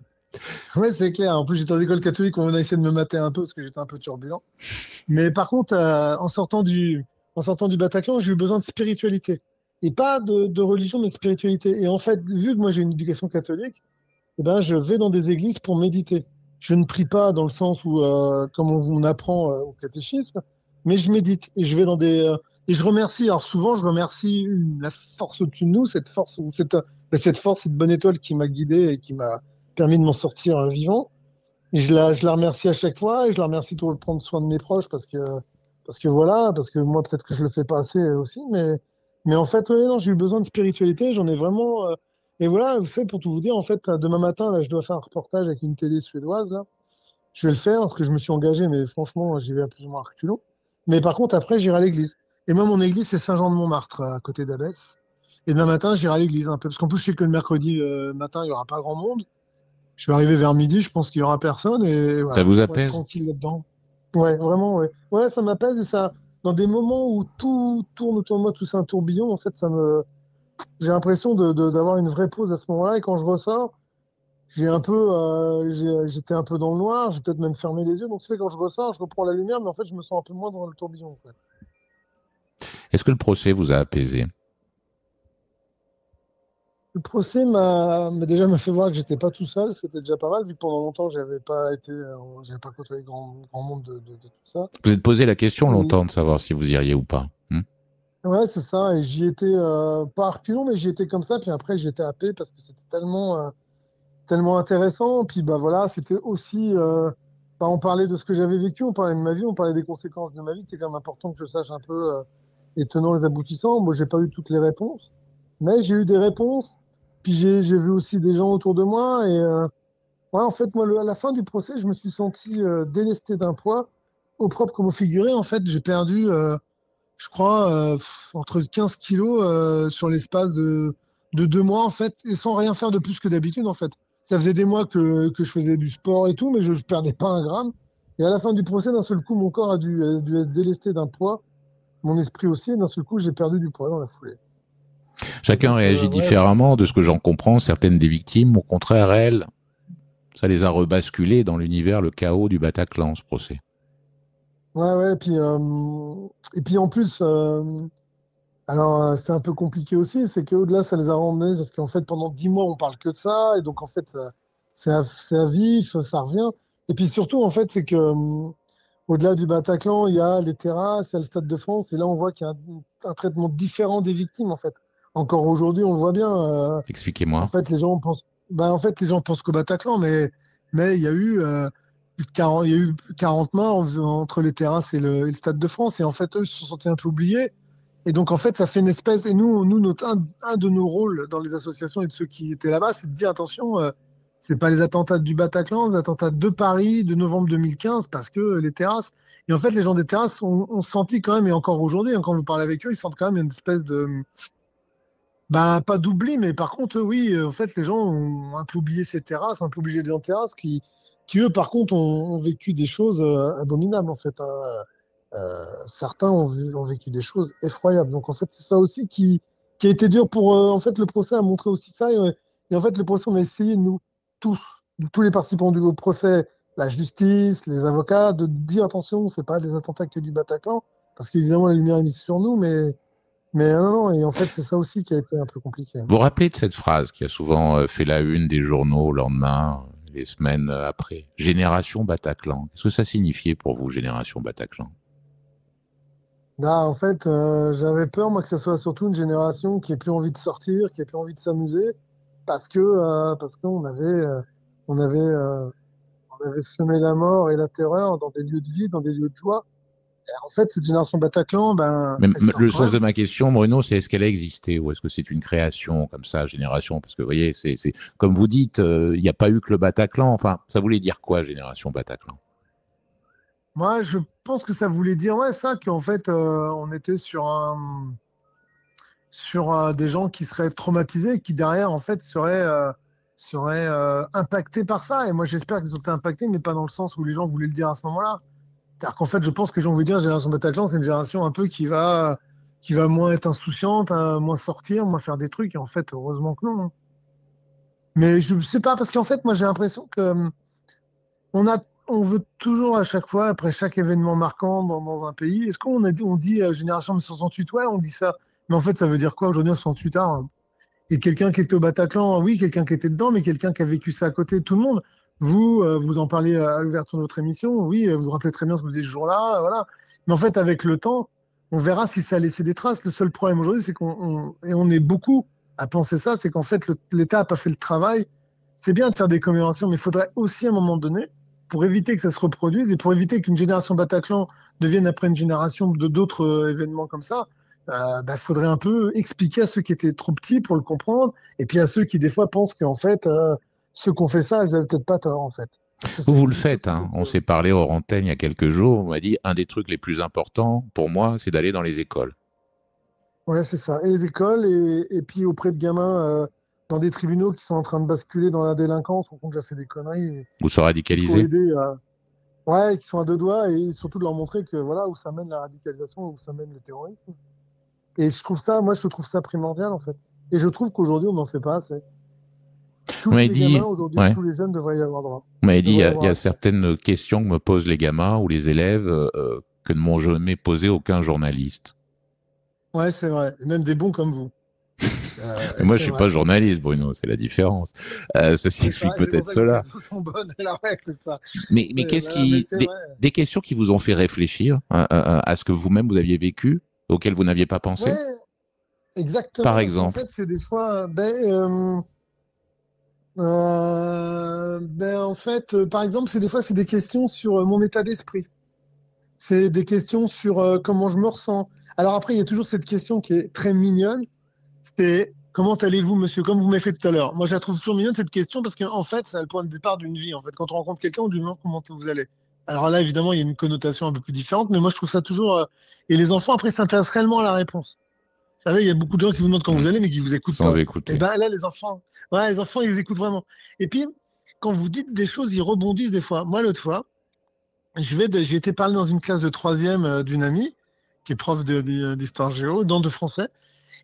Ouais, c'est clair. En plus, j'étais dans des écoles catholiques où on a essayé de me mater un peu parce que j'étais un peu turbulent. Mais par contre, en sortant du Bataclan, j'ai eu besoin de spiritualité. Et pas de religion, mais de spiritualité. Et en fait, vu que moi j'ai une éducation catholique, eh ben, je vais dans des églises pour méditer. Je ne prie pas dans le sens où, comme on apprend au catéchisme, mais je médite et je vais dans et je remercie. Alors souvent, je remercie la force au-dessus de nous, cette force, cette force, cette bonne étoile qui m'a guidé et qui m'a permis de m'en sortir vivant. Et je la remercie à chaque fois et je la remercie de prendre soin de mes proches parce que voilà, parce que moi, peut-être que je le fais pas assez aussi, mais en fait, ouais, non, j'ai eu besoin de spiritualité, j'en ai vraiment. Et voilà, vous savez, pour tout vous dire, en fait, demain matin, là, je dois faire un reportage avec une télé suédoise, là. Je vais le faire parce que je me suis engagé, mais franchement, j'y vais à plus ou moins à reculons. Mais par contre, après, j'irai à l'église. Et moi, mon église, c'est Saint-Jean-de-Montmartre, à côté d'Abès. Et demain matin, j'irai à l'église un peu. Parce qu'en plus, je sais que le mercredi matin, il n'y aura pas grand monde. Je vais arriver vers midi, je pense qu'il y aura personne et Ça voilà, vous pour être apaise? tranquille là-dedans. Ouais, vraiment, ouais. Ouais, ça m'apaise et ça, dans des moments où tout tourne autour de moi, tout c'est un tourbillon, en fait, j'ai l'impression d'avoir une vraie pause à ce moment-là et quand je ressors, j'étais un peu dans le noir, j'ai peut-être même fermé les yeux. Donc, tu sais, quand je ressors, je reprends la lumière, mais en fait, je me sens un peu moins dans le tourbillon, en fait. Est-ce que le procès vous a apaisé? Le procès m'a fait voir que j'étais pas tout seul, c'était déjà pas mal, vu que pendant longtemps, j'avais pas côtoyé grand monde de tout ça. Vous êtes posé la question longtemps de savoir si vous iriez ou pas. Ouais, c'est ça. Et j'y étais pas à reculons, mais j'y étais comme ça. Puis après, j'étais happé parce que c'était tellement intéressant. Puis bah voilà, c'était aussi. Bah, on parlait de ce que j'avais vécu, on parlait de ma vie, on parlait des conséquences de ma vie. C'est quand même important que je sache un peu les tenants, les aboutissants. Moi, j'ai pas eu toutes les réponses, mais j'ai eu des réponses. Puis j'ai vu aussi des gens autour de moi. Et ouais, en fait, moi, à la fin du procès, je me suis senti délesté d'un poids, au propre comme au figuré. En fait, j'ai perdu. Je crois, entre 15 kilos sur l'espace de 2 mois, en fait, et sans rien faire de plus que d'habitude, en fait. Ça faisait des mois que je faisais du sport et tout, mais je ne perdais pas un gramme. Et à la fin du procès, d'un seul coup, mon corps dû être délesté d'un poids, mon esprit aussi, et d'un seul coup, j'ai perdu du poids dans la foulée. Et Chacun donc, réagit ouais, différemment, de ce que j'en comprends. Certaines des victimes, au contraire, elles, ça les a rebasculées dans l'univers, le chaos du Bataclan, ce procès. ouais, ouais, et puis en plus, alors, c'est un peu compliqué aussi, c'est qu'au-delà, ça les a ramenés, parce qu'en fait, pendant 10 mois, on parle que de ça, et donc, en fait, c'est à vif, ça revient. Et puis surtout, en fait, c'est que au-delà du Bataclan, il y a les terrasses, il y a le Stade de France, et là, on voit qu'il y a un traitement différent des victimes, en fait. Encore aujourd'hui, on le voit bien. En Expliquez-moi. fait, en fait, les gens pensent qu'au Bataclan, mais il y a eu plus de 40, il y a eu 40 morts entre les terrasses et le Stade de France, et en fait, eux, ils se sont sentis un peu oubliés. Et donc, en fait, ça fait une espèce. Et un de nos rôles dans les associations et de ceux qui étaient là-bas, c'est de dire attention, c'est pas les attentats du Bataclan, les attentats de Paris de novembre 2015, parce que les terrasses. Et en fait, les gens des terrasses ont senti quand même, et encore aujourd'hui, hein, quand vous parlez avec eux, ils sentent quand même une espèce de. Ben, pas d'oubli, mais par contre, oui, en fait, les gens ont un peu oublié ces terrasses, ont un peu oublié des gens de terrasses qui, eux, par contre, ont vécu des choses abominables, en fait, hein. Certains ont vécu des choses effroyables. Donc, en fait, c'est ça aussi qui a été dur pour. En fait, le procès a montré aussi ça. Et en fait, le procès, on a essayé, nous, tous, tous les participants du procès, la justice, les avocats, de dire attention, c'est pas des attentats que du Bataclan, parce qu'évidemment, la lumière est mise sur nous, mais non, non, et en fait, c'est ça aussi qui a été un peu compliqué. Vous vous rappelez de cette phrase qui a souvent fait la une des journaux le lendemain, les semaines après? Génération Bataclan. Qu'est-ce que ça signifiait pour vous, Génération Bataclan? Là, en fait, j'avais peur, moi, que ce soit surtout une génération qui ait plus envie de sortir, qui ait plus envie de s'amuser, parce qu'on on avait, euh, on avait semé la mort et la terreur dans des lieux de vie, dans des lieux de joie. Et en fait, cette génération Bataclan, ben, Mais elle sort le quand sens même. de ma question, Bruno, c'est est-ce qu'elle a existé ou est-ce que c'est une création comme ça, Génération? Parce que vous voyez, comme vous dites, il n'y a pas eu que le Bataclan. Enfin, ça voulait dire quoi, Génération Bataclan? Moi, je pense que ça voulait dire, ouais, ça, qu'en fait, on était sur des gens qui seraient traumatisés, qui derrière, en fait, seraient impactés par ça. Et moi, j'espère qu'ils ont été impactés, mais pas dans le sens où les gens voulaient le dire à ce moment-là. C'est-à-dire qu'en fait, je pense que les gens voulaient dire, génération Bataclan, c'est une génération un peu qui va moins être insouciante, moins sortir, moins faire des trucs. Et en fait, heureusement que non. Mais je sais pas, parce qu'en fait, moi, j'ai l'impression que on veut toujours à chaque fois, après chaque événement marquant dans un pays, est-ce on dit génération de 68, ouais, on dit ça. Mais en fait, ça veut dire quoi aujourd'hui en 68 tard, hein. Et quelqu'un qui était au Bataclan, oui, quelqu'un qui était dedans, mais quelqu'un qui a vécu ça à côté de tout le monde. Vous, vous en parlez à l'ouverture de votre émission, oui, vous vous rappelez très bien ce que vous disiez ce jour-là, voilà. Mais en fait, avec le temps, on verra si ça a laissé des traces. Le seul problème aujourd'hui, c'est et on est beaucoup à penser ça, c'est qu'en fait, l'État n'a pas fait le travail. C'est bien de faire des commémorations, mais il faudrait aussi, à un moment donné, pour éviter que ça se reproduise et pour éviter qu'une génération Bataclan devienne après une génération de d'autres événements comme ça, bah, faudrait un peu expliquer à ceux qui étaient trop petits pour le comprendre, et puis à ceux qui des fois pensent qu'en fait, ceux qui ont fait ça, ils avaient peut-être pas tort en fait. Parce que ça Vous le existe faites, aussi. hein. On s'est parlé hors antenne il y a quelques jours. On m'a dit un des trucs les plus importants pour moi, c'est d'aller dans les écoles. Ouais, c'est ça. Et les écoles, et puis auprès de gamins dans des tribunaux qui sont en train de basculer dans la délinquance, ou qui ont déjà fait des conneries, et Vous se qu'il faut radicalisez? aider à. Ouais, qui sont à deux doigts, et surtout de leur montrer que voilà où ça mène la radicalisation, où ça mène le terrorisme. Et moi, je trouve ça primordial en fait. Et je trouve qu'aujourd'hui, on n'en fait pas assez. Vous Tous m'avez les gamins dit, aujourd'hui, ouais. tous les jeunes devraient y avoir droit. Vous m'avez dit, Devraient y il y avoir a accès. certaines questions que me posent les gamins ou les élèves que ne m'ont jamais posé aucun journaliste. Ouais, c'est vrai. Et même des bons comme vous. Mais moi, je C'est suis vrai. pas journaliste, Bruno, c'est la différence. Ceci C'est ça. explique Et c'est pour peut-être ça que vos cela. questions sont bonnes. Alors, ouais, c'est ça. Mais qu'est-ce Voilà, mais qui, c'est vrai. des questions qui vous ont fait réfléchir à ce que vous-même vous aviez vécu, auquel vous n'aviez pas pensé, Ouais, par exactement. En exemple. fait, c'est des fois, en fait, par exemple, c'est des fois, c'est des questions sur mon état d'esprit. C'est des questions sur comment je me ressens. Alors après, il y a toujours cette question qui est très mignonne. C'est comment allez-vous, monsieur? Comme vous m'avez fait tout à l'heure. Moi, je la trouve toujours mignonne, cette question, parce qu'en fait, c'est le point de départ d'une vie. En fait, quand on rencontre quelqu'un, on lui demande comment vous allez. Alors là, évidemment, il y a une connotation un peu plus différente, mais moi, je trouve ça toujours. Et les enfants, après, s'intéressent réellement à la réponse. Vous savez, il y a beaucoup de gens qui vous demandent comment Hmm. vous allez, mais qui vous écoutent Sans pas. Et écouter. ben là, les enfants, ils écoutent vraiment. Et puis, quand vous dites des choses, ils rebondissent des fois. Moi, l'autre fois, j'ai été parler dans une classe de troisième d'une amie, qui est prof d'histoire géo, de français.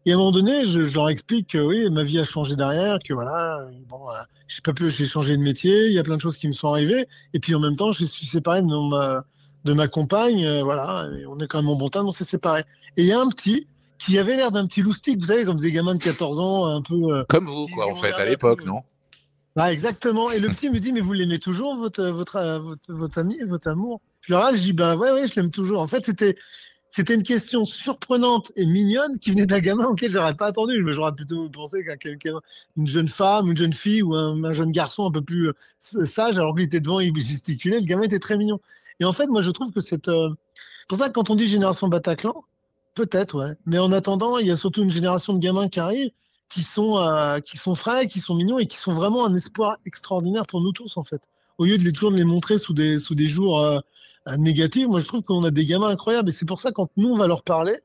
Et à un moment donné, je leur explique que oui, ma vie a changé derrière, que voilà, bon, j'ai changé de métier, il y a plein de choses qui me sont arrivées. Et puis en même temps, je suis séparé de ma compagne, voilà, et on est quand même en bon terme, on s'est séparés. Et il y a un petit qui avait l'air d'un petit loustic, vous savez, comme des gamins de 14 ans, un peu, Comme vous, quoi, qui en ont fait, à regardé un peu. l'époque, non? Ah, exactement. Et le petit me dit, mais vous l'aimez toujours, votre ami, votre amour? Je dis, bah ouais, ouais, je l'aime toujours. En fait, c'était une question surprenante et mignonne qui venait d'un gamin auquel j'aurais pas attendu. J'aurais plutôt pensé qu'à quelqu'un, une jeune femme, une jeune fille ou un jeune garçon un peu plus sage, alors qu'il était devant, il gesticulait. Le gamin était très mignon. Et en fait, moi, je trouve que c'est pour ça que quand on dit génération Bataclan, peut-être, ouais. Mais en attendant, il y a surtout une génération de gamins qui arrivent, qui sont frais, qui sont mignons et qui sont vraiment un espoir extraordinaire pour nous tous, en fait. Au lieu de toujours de les montrer sous des jours négatifs, moi je trouve qu'on a des gamins incroyables. Et c'est pour ça, quand nous, on va leur parler,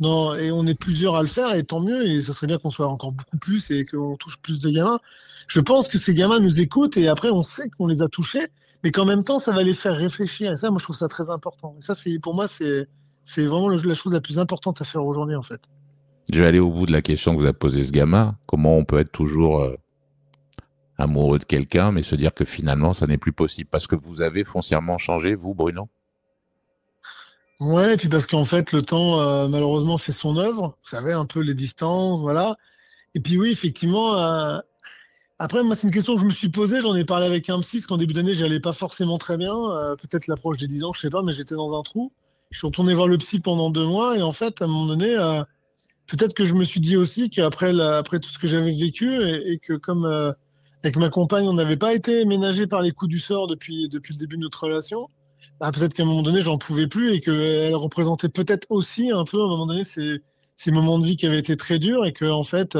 non, et on est plusieurs à le faire, et tant mieux, et ça serait bien qu'on soit encore beaucoup plus et qu'on touche plus de gamins. Je pense que ces gamins nous écoutent, et après, on sait qu'on les a touchés, mais qu'en même temps, ça va les faire réfléchir. Et ça, moi, je trouve ça très important. Et ça, pour moi, c'est vraiment la chose la plus importante à faire aujourd'hui, en fait. Je vais aller au bout de la question que vous a posée ce gamin. Comment on peut être toujours amoureux de quelqu'un, mais se dire que finalement, ça n'est plus possible parce que vous avez foncièrement changé, vous, Bruno? Ouais, et puis parce qu'en fait, le temps, malheureusement, fait son œuvre. Vous savez, un peu les distances, voilà. Et puis oui, effectivement, après, moi, c'est une question que je me suis posée. J'en ai parlé avec un psy, parce qu'en début d'année, j'allais pas forcément très bien. Peut-être l'approche des 10 ans, je sais pas, mais j'étais dans un trou. Je suis retourné voir le psy pendant 2 mois, et en fait, à un moment donné, peut-être que je me suis dit aussi qu'après après tout ce que j'avais vécu, et que comme avec ma compagne, on n'avait pas été ménagés par les coups du sort depuis le début de notre relation, bah, peut-être qu'à un moment donné, j'en pouvais plus et qu'elle représentait peut-être aussi un peu, à un moment donné, ces moments de vie qui avaient été très durs et que, en fait,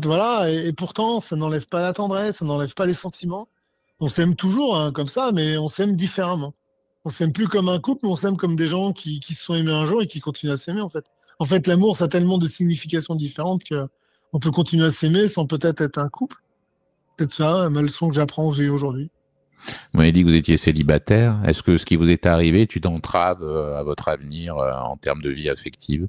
voilà. Et pourtant, ça n'enlève pas la tendresse, ça n'enlève pas les sentiments. On s'aime toujours, hein, comme ça, mais on s'aime différemment. On s'aime plus comme un couple, mais on s'aime comme des gens qui se sont aimés un jour et qui continuent à s'aimer, en fait. En fait, l'amour, ça a tellement de significations différentes que on peut continuer à s'aimer sans peut-être être un couple. Peut-être ça, ma leçon que j'apprends aujourd'hui. Vous m'avez dit que vous étiez célibataire. Est-ce que ce qui vous est arrivé est une entrave à votre avenir en termes de vie affective?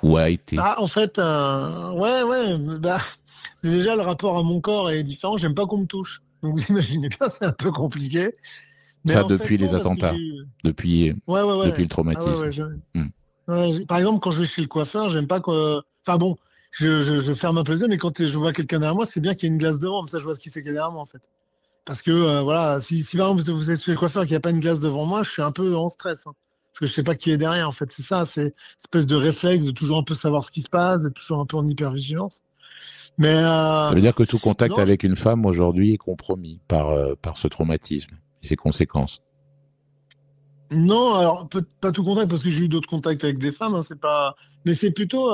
Ou a été? Ah, en fait, ouais, ouais, bah, déjà, le rapport à mon corps est différent. J'aime pas qu'on me touche. Donc, vous imaginez bien, c'est un peu compliqué. Mais Ça en fait, depuis les non, parce que attentats, j'ai. depuis, Ouais, ouais, depuis ouais. le Ah, ouais, traumatisme. ouais. Hmm. Ouais, par exemple, quand je vais chez le coiffeur, j'aime pas que. Enfin bon, je ferme un peu les yeux, mais quand je vois quelqu'un derrière moi, c'est bien qu'il y ait une glace devant. Comme ça, je vois ce qui c'est qu'il y a derrière moi, en fait. Parce que, voilà, si par exemple vous êtes chez le coiffeur et qu'il n'y a pas une glace devant moi, je suis un peu en stress, hein. Parce que je sais pas qui est derrière, en fait. C'est ça, c'est une espèce de réflexe de toujours un peu savoir ce qui se passe, d'être toujours un peu en hypervigilance. Mais Ça veut dire que tout contact non, avec une femme aujourd'hui est compromis par ce traumatisme et ses conséquences. non, alors pas tout contact parce que j'ai eu d'autres contacts avec des femmes, hein, c'est pas. Mais c'est plutôt,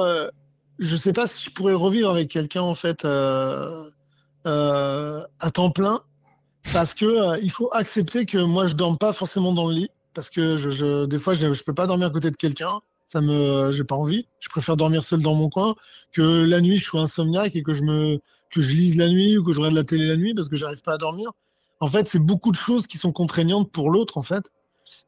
je sais pas si je pourrais revivre avec quelqu'un en fait à temps plein, parce que il faut accepter que moi je dorme pas forcément dans le lit, parce que des fois je peux pas dormir à côté de quelqu'un, j'ai pas envie. Je préfère dormir seul dans mon coin, que la nuit je sois insomniaque et que je lise la nuit ou que je regarde la télé la nuit parce que j'arrive pas à dormir. En fait, c'est beaucoup de choses qui sont contraignantes pour l'autre en fait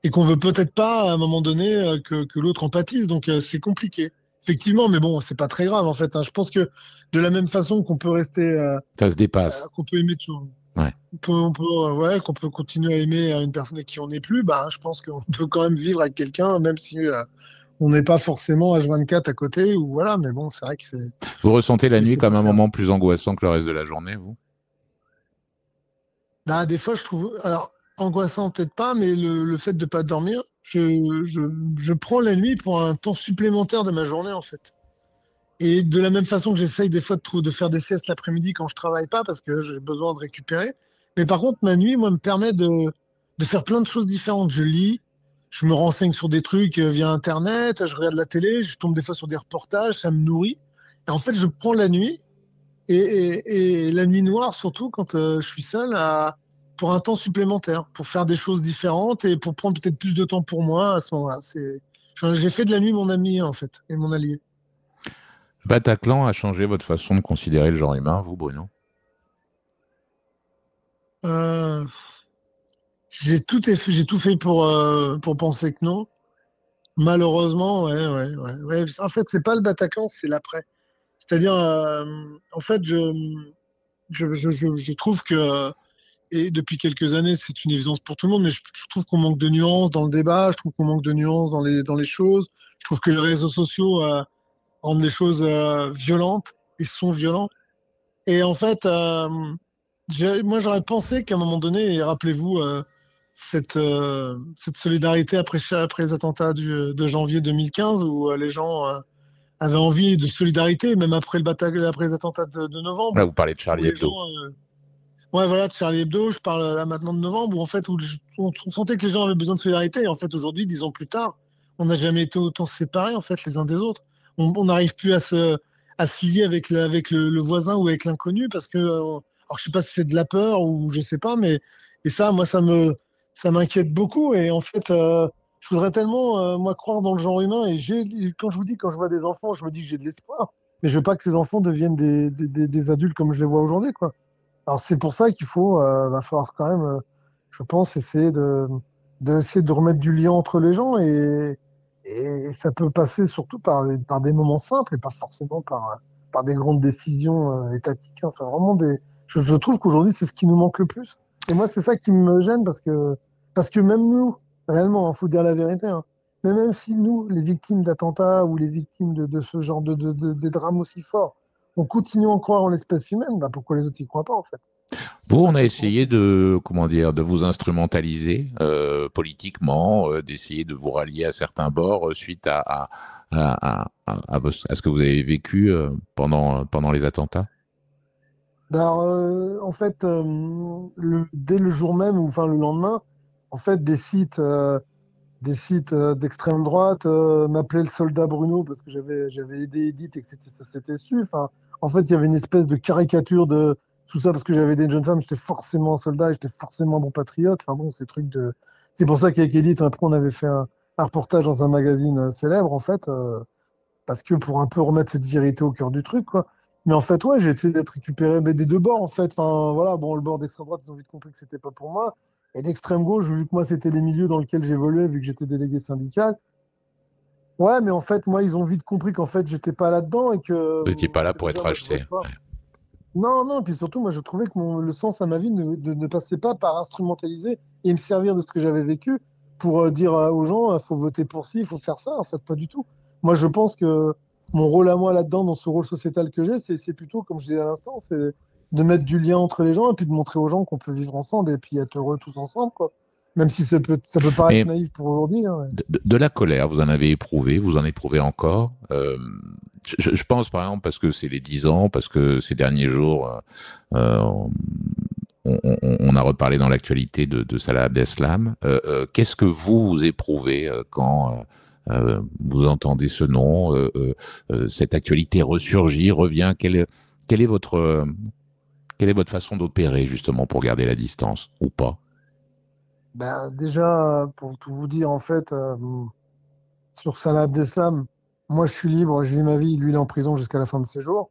et qu'on veut peut-être pas à un moment donné que l'autre empathise. Donc c'est compliqué. Effectivement, mais bon, c'est pas très grave en fait, hein. Je pense que de la même façon qu'on peut rester, Ça se dépasse. qu'on peut aimer toujours, Ouais. ouais, qu'on peut continuer à aimer une personne avec qui on n'est plus, bah, je pense qu'on peut quand même vivre avec quelqu'un, même si on n'est pas forcément H24 à côté, ou voilà, mais bon, c'est vrai que Vous ressentez la nuit c'est comme pas un faire. moment plus angoissant que le reste de la journée, vous? Bah, des fois, je trouve, alors, angoissant peut-être pas, mais le fait de pas dormir, je prends la nuit pour un temps supplémentaire de ma journée, en fait. Et de la même façon que j'essaye des fois de faire des siestes l'après-midi quand je travaille pas parce que j'ai besoin de récupérer. Mais par contre, ma nuit, moi, me permet de faire plein de choses différentes. Je lis, je me renseigne sur des trucs via Internet, je regarde la télé, je tombe des fois sur des reportages, ça me nourrit. Et en fait, je prends la nuit et la nuit noire, surtout quand je suis seul, pour un temps supplémentaire, pour faire des choses différentes et pour prendre peut-être plus de temps pour moi à ce moment-là. J'ai fait de la nuit mon ami, en fait, et mon allié. Bataclan a changé votre façon de considérer le genre humain, vous, Bruno? Euh, j'ai tout fait pour penser que non. Malheureusement, ouais, ouais, ouais, ouais. En fait, c'est pas le Bataclan, c'est l'après. C'est-à-dire, en fait, je trouve que, et depuis quelques années, c'est une évidence pour tout le monde, mais je trouve qu'on manque de nuances dans le débat, je trouve qu'on manque de nuances dans les choses. Je trouve que les réseaux sociaux rendent les choses violentes et sont violents. Et en fait, moi, j'aurais pensé qu'à un moment donné, et rappelez-vous, cette solidarité après les attentats de janvier 2015, où les gens avaient envie de solidarité, même après après les attentats de Là, novembre, vous parlez de où Charlie les gens, Hebdo. ouais, voilà, de Charlie Hebdo, je parle là maintenant de novembre, où en fait, on sentait que les gens avaient besoin de solidarité. Et en fait, aujourd'hui, 10 ans plus tard, on n'a jamais été autant séparés, en fait, les uns des autres. On n'arrive plus à se lier avec le voisin ou avec l'inconnu parce que, alors je sais pas si c'est de la peur ou je sais pas, mais, et ça, moi, ça m'inquiète beaucoup. Et en fait, je voudrais tellement, moi, croire dans le genre humain. Quand je vous dis, quand je vois des enfants, je me dis que j'ai de l'espoir. Mais je veux pas que ces enfants deviennent des adultes comme je les vois aujourd'hui, quoi. Alors c'est pour ça qu'il va falloir quand même, je pense, essayer de remettre du lien entre les gens Et ça peut passer surtout par des moments simples et pas forcément par des grandes décisions étatiques, hein. Enfin, vraiment je trouve qu'aujourd'hui, c'est ce qui nous manque le plus. Et moi, c'est ça qui me gêne parce que même nous, réellement, il faut dire la vérité, hein, mais même si nous, les victimes d'attentats ou les victimes de ce genre de drames aussi forts, on continue à en croire en l'espèce humaine, bah pourquoi les autres n'y croient pas, en fait? C'est Vous, un on a peu essayé con. de, comment dire, de vous instrumentaliser politiquement, d'essayer de vous rallier à certains bords suite à ce que vous avez vécu pendant les attentats. Alors, en fait, dès le jour même, ou enfin le lendemain, en fait, des sites d'extrême droite m'appelaient le soldat Bruno parce que j'avais aidé Edith et que ça s'était su. Enfin, en fait, il y avait une espèce de caricature de tout ça parce que j'avais aidé une jeune femme, j'étais forcément un soldat, j'étais forcément un bon patriote. Enfin bon, ces trucs de. C'est pour ça qu'avec Edith, après, on avait fait un reportage dans un magazine célèbre, en fait, parce que pour un peu remettre cette vérité au cœur du truc, quoi. Mais en fait, ouais, j'ai essayé d'être récupéré mais des deux bords, en fait. Enfin, voilà, bon, le bord d'extrême droite, ils ont vite compris que c'était pas pour moi. Et d'extrême gauche, vu que moi, c'était les milieux dans lesquels j'évoluais, vu que j'étais délégué syndical. Ouais, mais en fait, moi, ils ont vite compris qu'en fait, j'étais pas là-dedans et Vous n'étiez pas là que pour déjà, être moi, je voulais acheté. pas. Ouais. Non, non, puis surtout, moi, je trouvais que le sens à ma vie ne passait pas par instrumentaliser et me servir de ce que j'avais vécu pour dire aux gens, il faut voter pour ci, il faut faire ça. En fait, pas du tout. Moi, je pense que mon rôle à moi là-dedans, dans ce rôle sociétal que j'ai, c'est plutôt, comme je disais à l'instant, c'est de mettre du lien entre les gens et puis de montrer aux gens qu'on peut vivre ensemble et puis être heureux tous ensemble, quoi. Même si ça peut paraître Mais naïf pour aujourd'hui, hein. de la colère, vous en avez éprouvé, vous en éprouvez encore. Je pense par exemple parce que c'est les 10 ans, parce que ces derniers jours, euh, on a reparlé dans l'actualité de Salah Abdeslam. Qu'est-ce que vous éprouvez quand vous entendez ce nom, cette actualité ressurgit, revient? Quelle est quelle est votre façon d'opérer justement pour garder la distance ou pas? Ben, déjà, pour tout vous dire, en fait, sur Salah Abdeslam, moi, je suis libre, je vis ma vie, lui, il est en prison jusqu'à la fin de ses jours.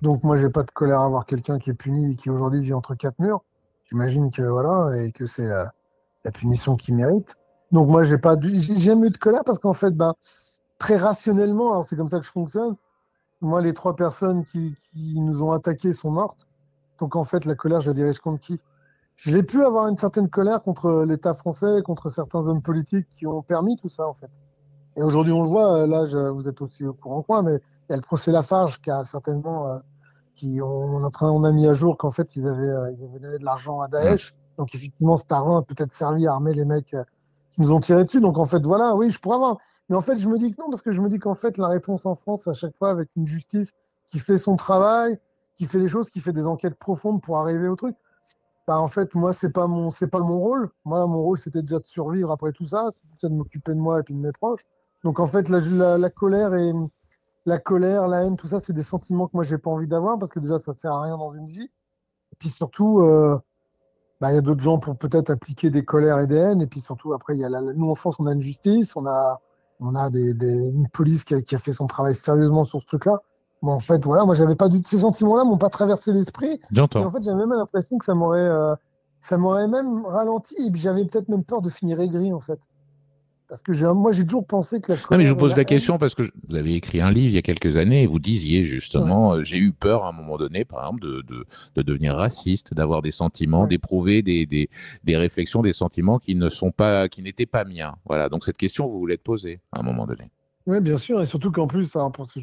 Donc moi, j'ai pas de colère à voir quelqu'un qui est puni et qui aujourd'hui vit entre quatre murs. J'imagine que voilà, et que c'est la punition qu'il mérite. Donc moi, j'ai jamais eu de colère parce qu'en fait, ben, très rationnellement, alors c'est comme ça que je fonctionne. Moi, les trois personnes qui nous ont attaqués sont mortes. Donc en fait, la colère, je la dirige contre qui? J'ai pu avoir une certaine colère contre l'État français, contre certains hommes politiques qui ont permis tout ça, en fait. Et aujourd'hui, on le voit, vous êtes aussi au courant que moi, mais il y a le procès Lafarge qui a certainement on a mis à jour qu'en fait, ils avaient donné de l'argent à Hmm. Daesh. Donc, effectivement, cet argent a peut-être servi à armer les mecs qui nous ont tiré dessus. Donc, en fait, voilà, oui, je pourrais avoir. Mais en fait, je me dis que non, parce que je me dis qu'en fait, la réponse en France, à chaque fois, avec une justice qui fait son travail, qui fait les choses, qui fait des enquêtes profondes pour arriver au truc, bah, en fait, moi, c'est pas mon rôle. Moi, mon rôle, c'était déjà de survivre après tout ça, c'était de m'occuper de moi et puis de mes proches. Donc, en fait, la colère la colère, la haine, tout ça, c'est des sentiments que moi, j'ai pas envie d'avoir parce que déjà, ça sert à rien dans une vie. Et puis surtout, bah, il y a d'autres gens pour peut-être appliquer des colères et des haines. Et puis surtout, après, nous, en France, on a une justice, on a une police qui a fait son travail sérieusement sur ce truc-là. Bon, en fait, voilà, moi, j'avais pas du ces sentiments-là m'ont pas traversé l'esprit. Et J'entends. en fait, j'avais même l'impression que ça m'aurait même ralenti. Et puis, j'avais peut-être même peur de finir aigri, en fait. Parce que moi, j'ai toujours pensé que la Non, mais je vous colère et pose la la haine, question parce que vous avez écrit un livre il y a quelques années et vous disiez ouais, justement, j'ai eu peur à un moment donné, par exemple, de devenir raciste, d'avoir des sentiments, ouais. d'éprouver des réflexions, des sentiments qui ne sont pas, qui n'étaient pas miens. Voilà. Donc cette question, vous voulez te poser à un moment donné. Oui, bien sûr, et surtout qu'en plus, alors, parce que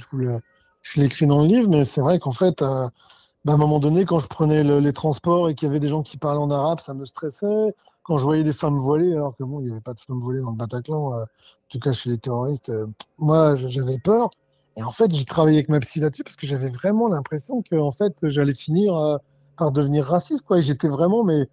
je l'ai écrit dans le livre, mais c'est vrai qu'en fait, bah, à un moment donné, quand je prenais les transports et qu'il y avait des gens qui parlaient en arabe, ça me stressait. Quand je voyais des femmes voilées, alors que bon, il n'y avait pas de femmes voilées dans le Bataclan, en tout cas chez les terroristes, moi, j'avais peur. Et en fait, j'ai travaillé avec ma psy là-dessus parce que j'avais vraiment l'impression que en fait, j'allais finir par devenir raciste, quoi. Et j'étais vraiment, mais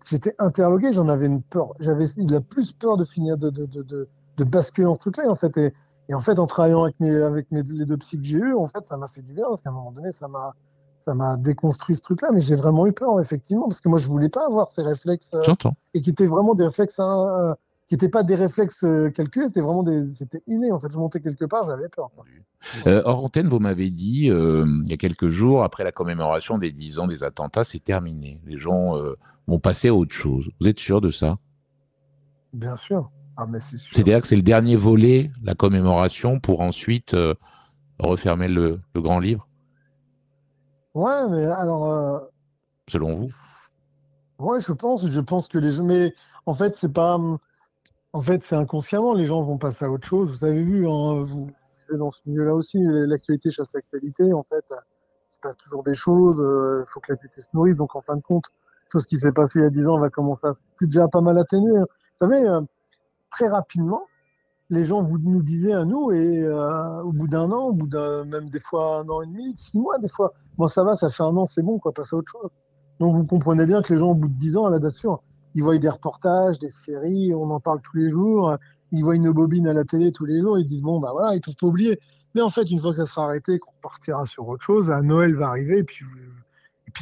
j'étais interloqué, j'en avais une peur. J'avais la plus peur de finir de basculer dans ce truc-là, en fait. Et en fait, en travaillant les deux psys que j'ai eus, en fait, ça m'a fait du bien parce qu'à un moment donné, ça m'a déconstruit ce truc-là, mais j'ai vraiment eu peur, effectivement, parce que moi, je voulais pas avoir ces réflexes, J'entends. et qui étaient vraiment des réflexes, qui n'étaient pas des réflexes calculés, c'était inné, en fait. Je montais quelque part, j'avais peur, quoi. Hors antenne, vous m'avez dit, il y a quelques jours, après la commémoration des 10 ans des attentats, c'est terminé. Les gens vont passer à autre chose. Vous êtes sûr de ça? Bien sûr. Ah, mais c'est sûr. C'est-à-dire que c'est le dernier volet, la commémoration, pour ensuite refermer le grand livre, Ouais, mais alors, selon vous? ouais, je pense que les gens, mais en fait, c'est pas, en fait, c'est inconsciemment, les gens vont passer à autre chose. Vous avez vu, hein, vous vivez dans ce milieu-là aussi, l'actualité chasse l'actualité, en fait, il se passe toujours des choses, il faut que l'actualité se nourrisse, donc en fin de compte, tout ce qui s'est passé il y a 10 ans va commencer à, c'est déjà pas mal atténué, hein. Vous savez, très rapidement, les gens nous disaient à nous, et au bout d'un an, au bout d'un, même des fois 1 an et demi, 6 mois, des fois, bon, ça va, ça fait 1 an, c'est bon, quoi, passer à autre chose. Donc vous comprenez bien que les gens, au bout de 10 ans, à la sûr, ils voient des reportages, des séries, on en parle tous les jours, ils voient une bobine à la télé tous les jours, ils disent, bon, bah voilà, ils peuvent pas oublier. Mais en fait, une fois que ça sera arrêté, qu'on repartira sur autre chose, à Noël va arriver, et puis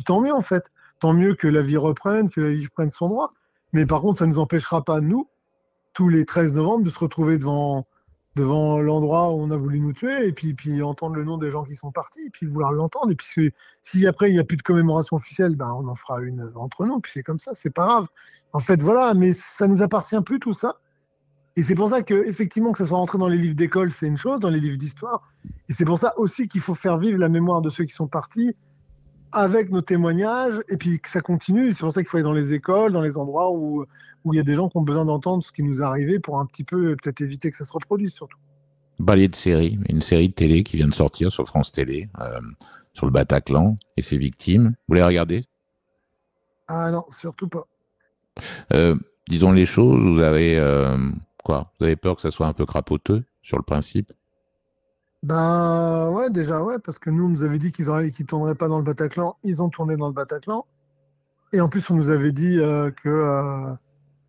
tant mieux, en fait. Tant mieux que la vie reprenne, que la vie prenne son droit. Mais par contre, ça ne nous empêchera pas, nous, tous les 13 novembre, de se retrouver devant l'endroit où on a voulu nous tuer, et puis entendre le nom des gens qui sont partis, et puis vouloir l'entendre. Et puis si après il n'y a plus de commémoration officielle, ben, on en fera une entre nous, puis c'est comme ça, c'est pas grave. En fait, voilà, mais ça nous appartient plus tout ça. Et c'est pour ça que, effectivement, que ça soit rentré dans les livres d'école, c'est une chose, dans les livres d'histoire. Et c'est pour ça aussi qu'il faut faire vivre la mémoire de ceux qui sont partis, avec nos témoignages, et puis que ça continue. C'est pour ça qu'il faut aller dans les écoles, dans les endroits où il y a des gens qui ont besoin d'entendre ce qui nous est arrivé pour un petit peu peut-être éviter que ça se reproduise surtout. Balai de série, une série de télé qui vient de sortir sur France Télé, sur le Bataclan et ses victimes. Vous l'avez regardé? Ah non, surtout pas. Euh, Disons les choses, vous avez quoi? Vous avez peur que ça soit un peu crapoteux sur le principe? Ben ouais, déjà ouais, parce que nous, on nous avait dit qu'ils tourneraient pas dans le Bataclan. Ils ont tourné dans le Bataclan. Et en plus, on nous avait dit que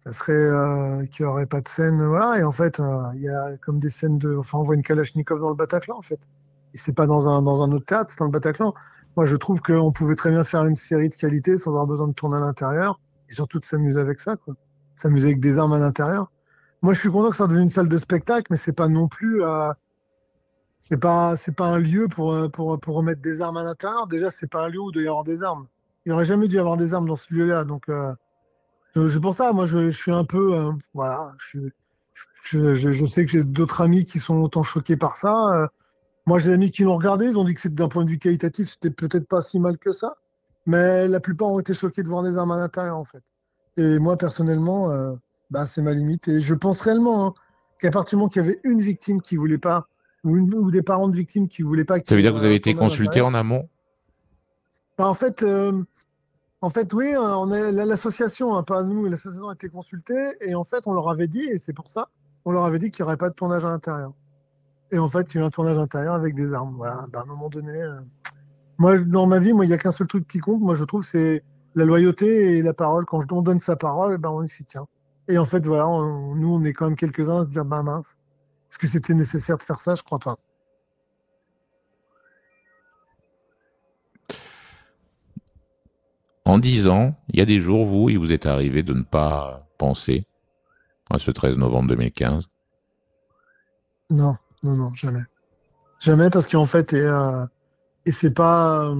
ça serait qu'il n'y aurait pas de scène. Voilà. Et en fait, il y a comme des scènes de. Enfin, on voit une Kalachnikov dans le Bataclan, en fait. Et c'est pas dans un autre théâtre, c'est dans le Bataclan. Moi, je trouve qu'on pouvait très bien faire une série de qualité sans avoir besoin de tourner à l'intérieur. Et surtout de s'amuser avec ça, quoi. S'amuser avec des armes à l'intérieur. Moi, je suis content que ça devienne une salle de spectacle, mais c'est pas non plus. C'est pas un lieu pour remettre des armes à l'intérieur. Déjà, c'est pas un lieu où il doit y avoir des armes. Il n'y aurait jamais dû y avoir des armes dans ce lieu-là. Donc, c'est pour ça, moi, je suis un peu. Voilà. Je sais que j'ai d'autres amis qui sont autant choqués par ça. Moi, j'ai des amis qui l'ont regardé. Ils ont dit que d'un point de vue qualitatif, c'était peut-être pas si mal que ça. Mais la plupart ont été choqués de voir des armes à l'intérieur, en fait. Et moi, personnellement, bah, c'est ma limite. Et je pense réellement, hein, qu'à partir du moment qu'il y avait une victime qui voulait pas, ou des parents de victimes qui voulaient pas Ça qu'il veut y ait dire que vous avez un été tournage à consulté l'intérieur, en amont? bah, en fait, oui, l'association, hein, pas nous, l'association a été consultée. Et en fait, on leur avait dit, et c'est pour ça, on leur avait dit qu'il n'y aurait pas de tournage à l'intérieur. Et en fait, il y a eu un tournage à l'intérieur avec des armes. Voilà, bah, à un moment donné. Moi, dans ma vie, moi, il n'y a qu'un seul truc qui compte, moi, je trouve, c'est la loyauté et la parole. Quand on donne sa parole, ben, on s'y tient. Et en fait, voilà, nous, on est quand même quelques-uns à se dire, ben mince, est-ce que c'était nécessaire de faire ça? Je crois pas. En 10 ans, il y a des jours, vous, il vous est arrivé de ne pas penser à ce 13 novembre 2015. Non, non, non, jamais. Jamais, parce qu'en fait, et c'est pas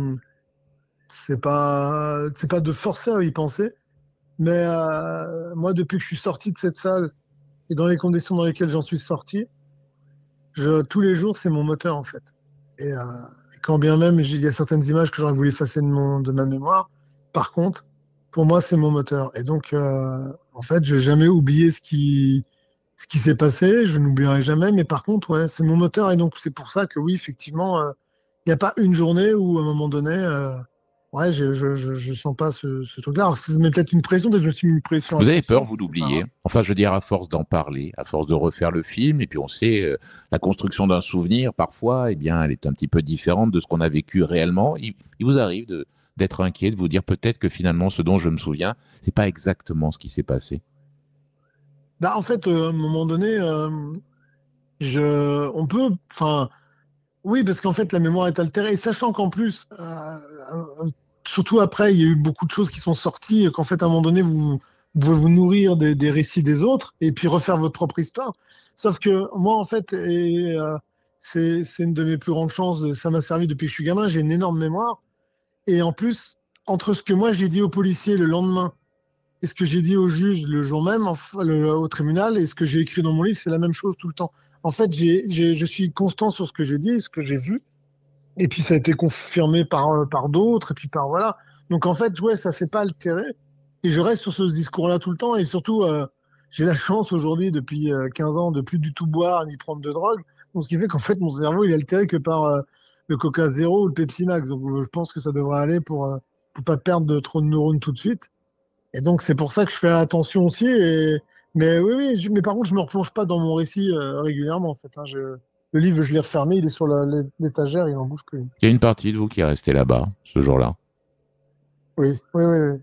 de forcer à y penser, mais moi, depuis que je suis sorti de cette salle et dans les conditions dans lesquelles j'en suis sorti, tous les jours, c'est mon moteur, en fait. Et quand bien même, il y a certaines images que j'aurais voulu effacer de ma mémoire, par contre, pour moi, c'est mon moteur. Et donc, en fait, je vais jamais oublier ce qui s'est passé, je n'oublierai jamais, mais par contre, ouais, c'est mon moteur. Et donc, c'est pour ça que oui, effectivement, il n'y a pas une journée où, à un moment donné, ouais, je sens pas ce truc-là. Alors, ça met peut-être une pression, peut-être que je me suis mis une pression Vous avez peur, inconsciente, vous, c'est pas d'oublier? grave. Enfin, je veux dire, à force d'en parler, à force de refaire le film, et puis on sait, la construction d'un souvenir, parfois, eh bien, elle est un petit peu différente de ce qu'on a vécu réellement. Il vous arrive d'être inquiet, de vous dire peut-être que finalement, ce dont je me souviens, c'est pas exactement ce qui s'est passé. Bah, en fait, à un moment donné, on peut, enfin, oui, parce qu'en fait, la mémoire est altérée. Et sachant qu'en plus, surtout après, il y a eu beaucoup de choses qui sont sorties, qu'en fait, à un moment donné, vous pouvez vous nourrir des récits des autres et puis refaire votre propre histoire. Sauf que moi, en fait, c'est une de mes plus grandes chances, ça m'a servi depuis que je suis gamin, j'ai une énorme mémoire. Et en plus, entre ce que moi j'ai dit aux policiers le lendemain et ce que j'ai dit au juge le jour même, au tribunal, et ce que j'ai écrit dans mon livre, c'est la même chose tout le temps. En fait, je suis constant sur ce que j'ai dit et ce que j'ai vu. Et puis ça a été confirmé par d'autres, et puis par voilà. Donc en fait, ouais, ça s'est pas altéré. Et je reste sur ce discours-là tout le temps. Et surtout, j'ai la chance aujourd'hui, depuis 15 ans, de plus du tout boire ni prendre de drogue. Donc ce qui fait qu'en fait, mon cerveau, il est altéré que par le Coca Zéro ou le Pepsi Max. Donc je pense que ça devrait aller pour pas perdre trop de neurones tout de suite. Et donc c'est pour ça que je fais attention aussi. Mais oui, oui, mais par contre, je me replonge pas dans mon récit régulièrement, en fait. Hein. Le livre, je l'ai refermé, il est sur l'étagère, il en bouge plus. Il y a une partie de vous qui est restée là-bas, ce jour-là. Oui, oui, oui, oui.